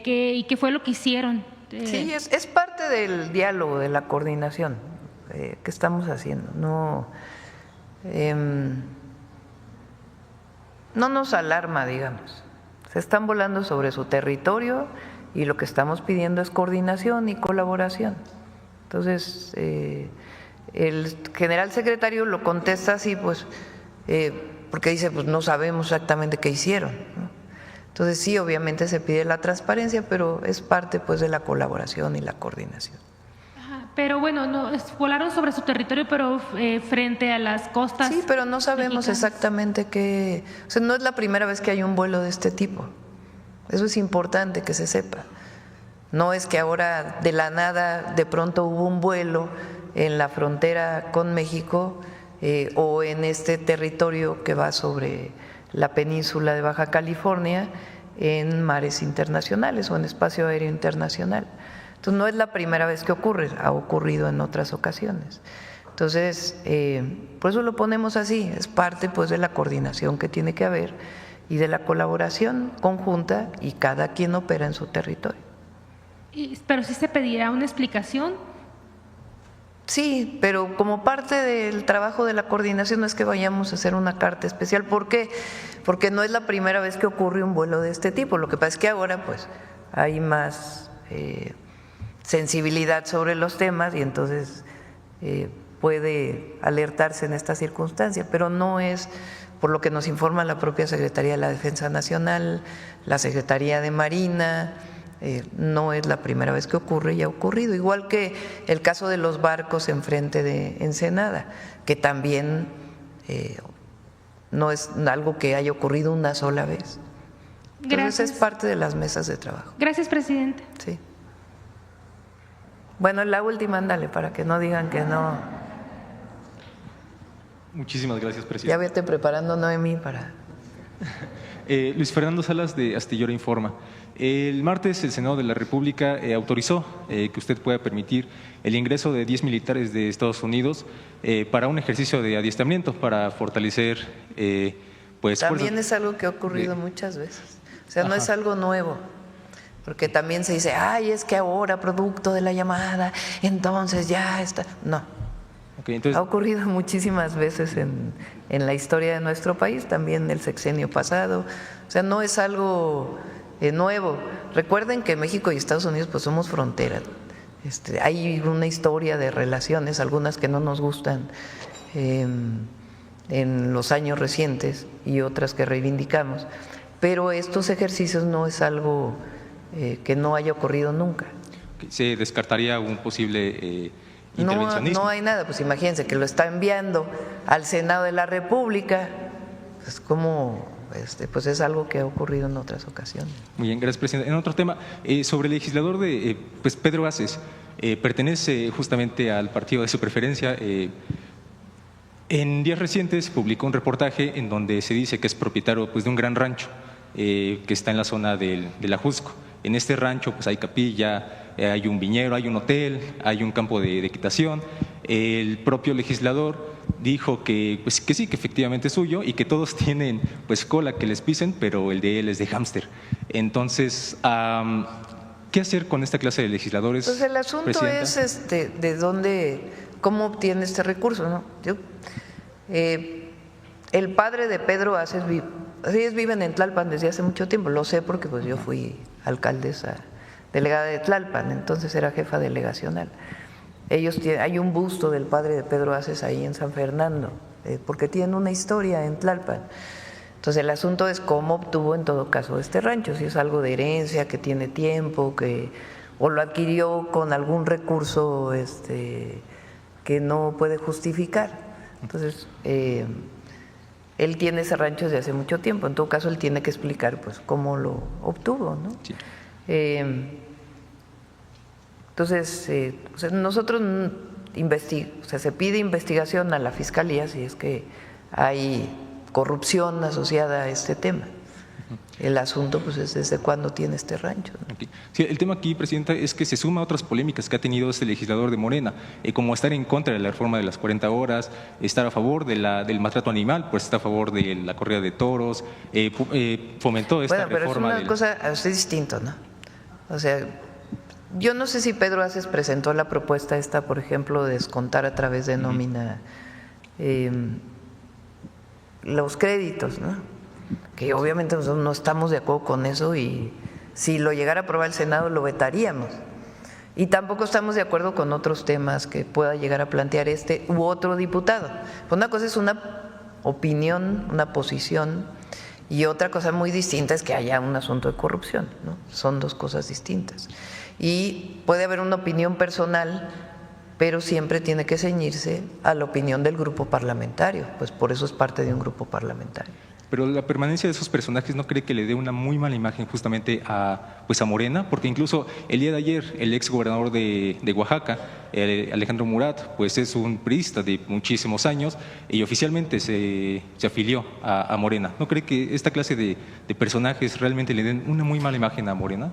qué fue lo que hicieron. Sí, es parte del diálogo, de la coordinación que estamos haciendo. No nos alarma, digamos. Se están volando sobre su territorio y lo que estamos pidiendo es coordinación y colaboración. Entonces, el general secretario lo contesta así, pues, porque dice, pues no sabemos exactamente qué hicieron, ¿no? Entonces sí, obviamente se pide la transparencia, pero es parte pues de la colaboración y la coordinación. Pero bueno, no, volaron sobre su territorio, pero frente a las costas. Sí, pero no sabemos mexicanas. exactamente qué. O sea, no es la primera vez que hay un vuelo de este tipo. Eso es importante que se sepa. No es que ahora de la nada de pronto hubo un vuelo en la frontera con México o en este territorio que va sobre la península de Baja California en mares internacionales o en espacio aéreo internacional. Entonces no es la primera vez que ocurre, ha ocurrido en otras ocasiones. Entonces, por eso lo ponemos así, es parte pues de la coordinación que tiene que haber y de la colaboración conjunta y cada quien opera en su territorio. Pero sí se pedirá una explicación. Sí, pero como parte del trabajo de la coordinación no es que vayamos a hacer una carta especial. ¿Por qué? Porque no es la primera vez que ocurre un vuelo de este tipo. Lo que pasa es que ahora pues hay más sensibilidad sobre los temas y entonces puede alertarse en esta circunstancia, pero no es por lo que nos informa la propia Secretaría de la Defensa Nacional, la Secretaría de Marina. No es la primera vez que ocurre y ha ocurrido, igual que el caso de los barcos enfrente de Ensenada, que también no es algo que haya ocurrido una sola vez. Entonces Gracias. es parte de las mesas de trabajo. Gracias, presidente. Sí. Bueno, la última, ándale, para que no digan que no. Muchísimas gracias, presidente. Ya vete preparando, Noemí, para… Luis Fernando Salas de Astillero Informa. El martes el Senado de la República autorizó que usted pueda permitir el ingreso de 10 militares de Estados Unidos para un ejercicio de adiestramiento para fortalecer pues también es algo que ha ocurrido muchas veces. O sea, no es algo nuevo. Porque también se dice, ay, es que ahora, producto de la llamada, entonces ya está. No. Okay, entonces, ha ocurrido muchísimas veces en la historia de nuestro país, también el sexenio pasado. O sea, no es algo nuevo. Recuerden que México y Estados Unidos pues somos frontera. Hay una historia de relaciones, algunas que no nos gustan en los años recientes y otras que reivindicamos. Pero estos ejercicios no es algo que no haya ocurrido nunca. ¿se descartaría un posible intervencionismo? No hay nada, pues imagínense que lo está enviando al Senado de la República, pues como pues es algo que ha ocurrido en otras ocasiones. Muy bien, gracias, presidente. En otro tema, sobre el legislador de pues Pedro Aces, pertenece justamente al partido de su preferencia. En días recientes publicó un reportaje en donde se dice que es propietario pues de un gran rancho que está en la zona de la Jusco. En este rancho pues hay capilla, hay un viñedo, hay un hotel, hay un campo de equitación. El propio legislador dijo que pues que sí, que efectivamente es suyo y que todos tienen pues cola que les pisen, pero el de él es de hámster. Entonces, ¿qué hacer con esta clase de legisladores? Pues el asunto presidenta? es de dónde, cómo obtiene este recurso, ¿no? El padre de Pedro Aces viven en Tlalpan desde hace mucho tiempo, lo sé porque pues yo fui alcaldesa delegada de Tlalpan, entonces era jefa delegacional. Hay un busto del padre de Pedro Aces ahí en San Fernando, porque tienen una historia en Tlalpan. Entonces el asunto es cómo obtuvo en todo caso este rancho, si es algo de herencia que tiene tiempo, o lo adquirió con algún recurso que no puede justificar. Entonces él tiene ese rancho desde hace mucho tiempo, en todo caso él tiene que explicar pues cómo lo obtuvo, ¿no? Sí. Entonces, nosotros se pide investigación a la Fiscalía si es que hay corrupción asociada a este tema. El asunto pues es desde cuándo tiene este rancho, ¿no? Okay. Sí, el tema aquí, Presidenta, es que se suma a otras polémicas que ha tenido este legislador de Morena, como estar en contra de la reforma de las 40 horas, estar a favor del maltrato animal, pues está a favor de la corrida de toros, fomentó esta pero reforma. Es una cosa es distinto, ¿no? O sea, yo no sé si Pedro Aces presentó la propuesta esta, por ejemplo, de descontar a través de nómina los créditos, ¿no? Que obviamente nosotros no estamos de acuerdo con eso y si lo llegara a aprobar el Senado lo vetaríamos. Y tampoco estamos de acuerdo con otros temas que pueda llegar a plantear este u otro diputado. Una cosa es una opinión, una posición, y otra cosa muy distinta es que haya un asunto de corrupción, ¿no? Son dos cosas distintas. Y puede haber una opinión personal, pero siempre tiene que ceñirse a la opinión del grupo parlamentario, pues por eso es parte de un grupo parlamentario. Pero la permanencia de esos personajes ¿no cree que le dé una muy mala imagen justamente a Morena? Porque incluso el día de ayer el ex gobernador de Oaxaca, Alejandro Murat, pues es un priista de muchísimos años y oficialmente se afilió a Morena. ¿No cree que esta clase de personajes realmente le den una muy mala imagen a Morena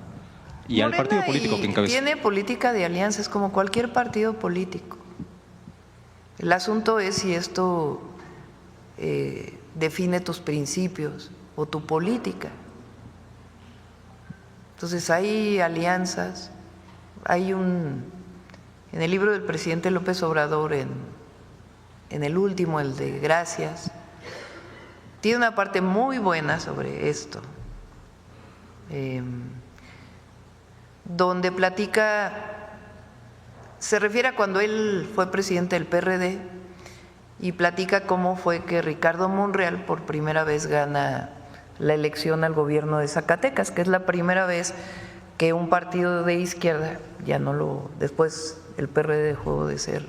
y al partido político que encabeza? Tiene política de alianzas como cualquier partido político. El asunto es si esto define tus principios o tu política. Entonces hay alianzas, en el libro del presidente López Obrador, en el último, el de Gracias, tiene una parte muy buena sobre esto, donde platica, se refiere a cuando él fue presidente del PRD y platica cómo fue que Ricardo Monreal por primera vez gana la elección al gobierno de Zacatecas, que es la primera vez que un partido de izquierda, después el PRD dejó de ser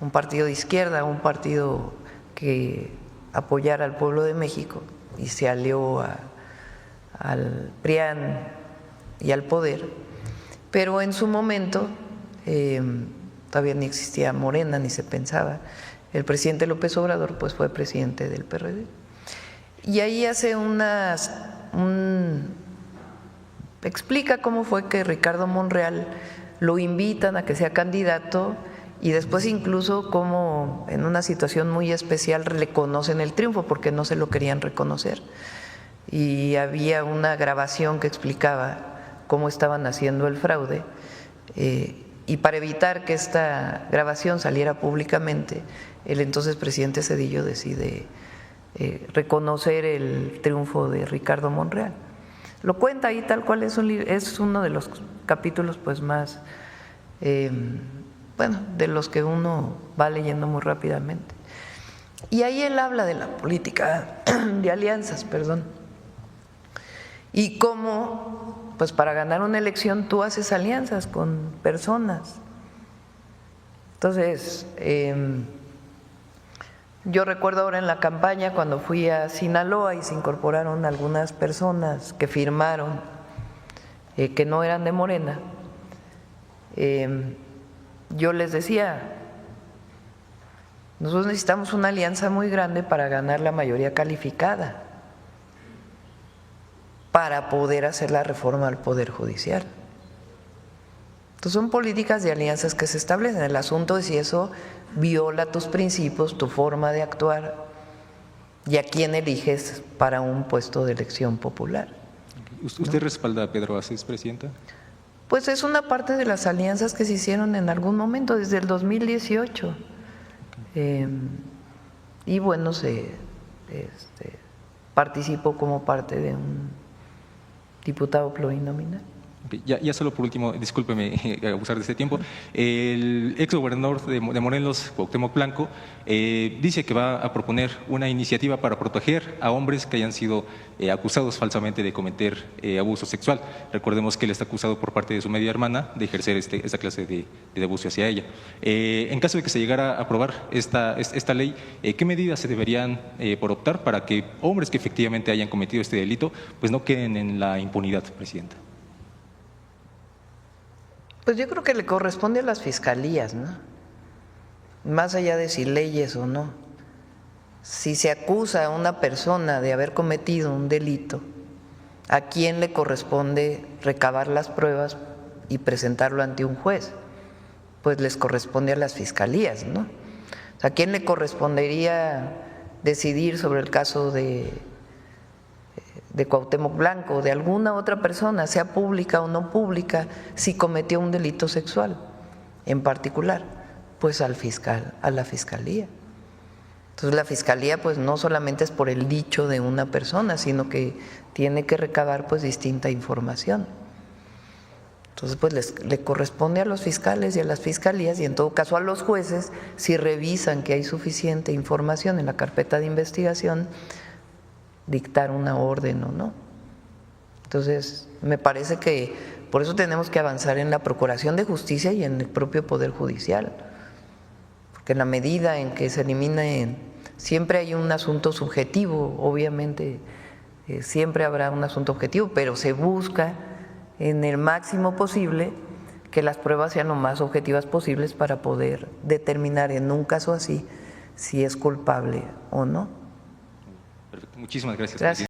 un partido de izquierda, un partido que apoyara al pueblo de México y se alió al PRIAN y al poder, pero en su momento todavía ni existía Morena ni se pensaba. El presidente López Obrador pues fue presidente del PRD y ahí hace explica cómo fue que Ricardo Monreal lo invitan a que sea candidato y después incluso cómo en una situación muy especial reconocen el triunfo porque no se lo querían reconocer y había una grabación que explicaba cómo estaban haciendo el fraude y para evitar que esta grabación saliera públicamente, el entonces presidente Zedillo decide reconocer el triunfo de Ricardo Monreal. Lo cuenta ahí tal cual, es uno de los capítulos pues más, de los que uno va leyendo muy rápidamente. Y ahí él habla de la política de alianzas, y cómo pues para ganar una elección tú haces alianzas con personas. Entonces, yo recuerdo ahora en la campaña cuando fui a Sinaloa y se incorporaron algunas personas que firmaron que no eran de Morena, yo les decía, nosotros necesitamos una alianza muy grande para ganar la mayoría calificada, para poder hacer la reforma al Poder Judicial. Entonces son políticas de alianzas que se establecen. El asunto es si eso viola tus principios, tu forma de actuar y a quién eliges para un puesto de elección popular. ¿Usted respalda a Pedro Aces, Presidenta? Pues es una parte de las alianzas que se hicieron en algún momento, desde el 2018. Y bueno, participó como parte de un diputado plurinominal. Ya solo por último, discúlpeme abusar de este tiempo, el ex gobernador de Morelos, Cuauhtémoc Blanco, dice que va a proponer una iniciativa para proteger a hombres que hayan sido acusados falsamente de cometer abuso sexual. Recordemos que él está acusado por parte de su media hermana de ejercer esta clase de abuso hacia ella. En caso de que se llegara a aprobar esta ley, ¿qué medidas se deberían por optar para que hombres que efectivamente hayan cometido este delito pues no queden en la impunidad, Presidenta? Pues yo creo que le corresponde a las fiscalías, ¿no? Más allá de si leyes o no. Si se acusa a una persona de haber cometido un delito, ¿A quién le corresponde recabar las pruebas y presentarlo ante un juez? Pues les corresponde a las fiscalías, ¿no? O sea, ¿a quién le correspondería decidir sobre el caso de Cuauhtémoc Blanco o de alguna otra persona, sea pública o no pública, si cometió un delito sexual en particular? Pues al fiscal, a la fiscalía. Entonces la fiscalía pues no solamente es por el dicho de una persona, sino que tiene que recabar pues distinta información. Entonces pues le corresponde a los fiscales y a las fiscalías y en todo caso a los jueces, si revisan que hay suficiente información en la carpeta de investigación, dictar una orden o no. Entonces me parece que por eso tenemos que avanzar en la procuración de justicia y en el propio Poder Judicial, porque en la medida en que se elimine, siempre hay un asunto subjetivo, obviamente siempre habrá un asunto objetivo, pero se busca en el máximo posible que las pruebas sean lo más objetivas posibles para poder determinar en un caso así si es culpable o no. Perfecto, muchísimas gracias. Gracias.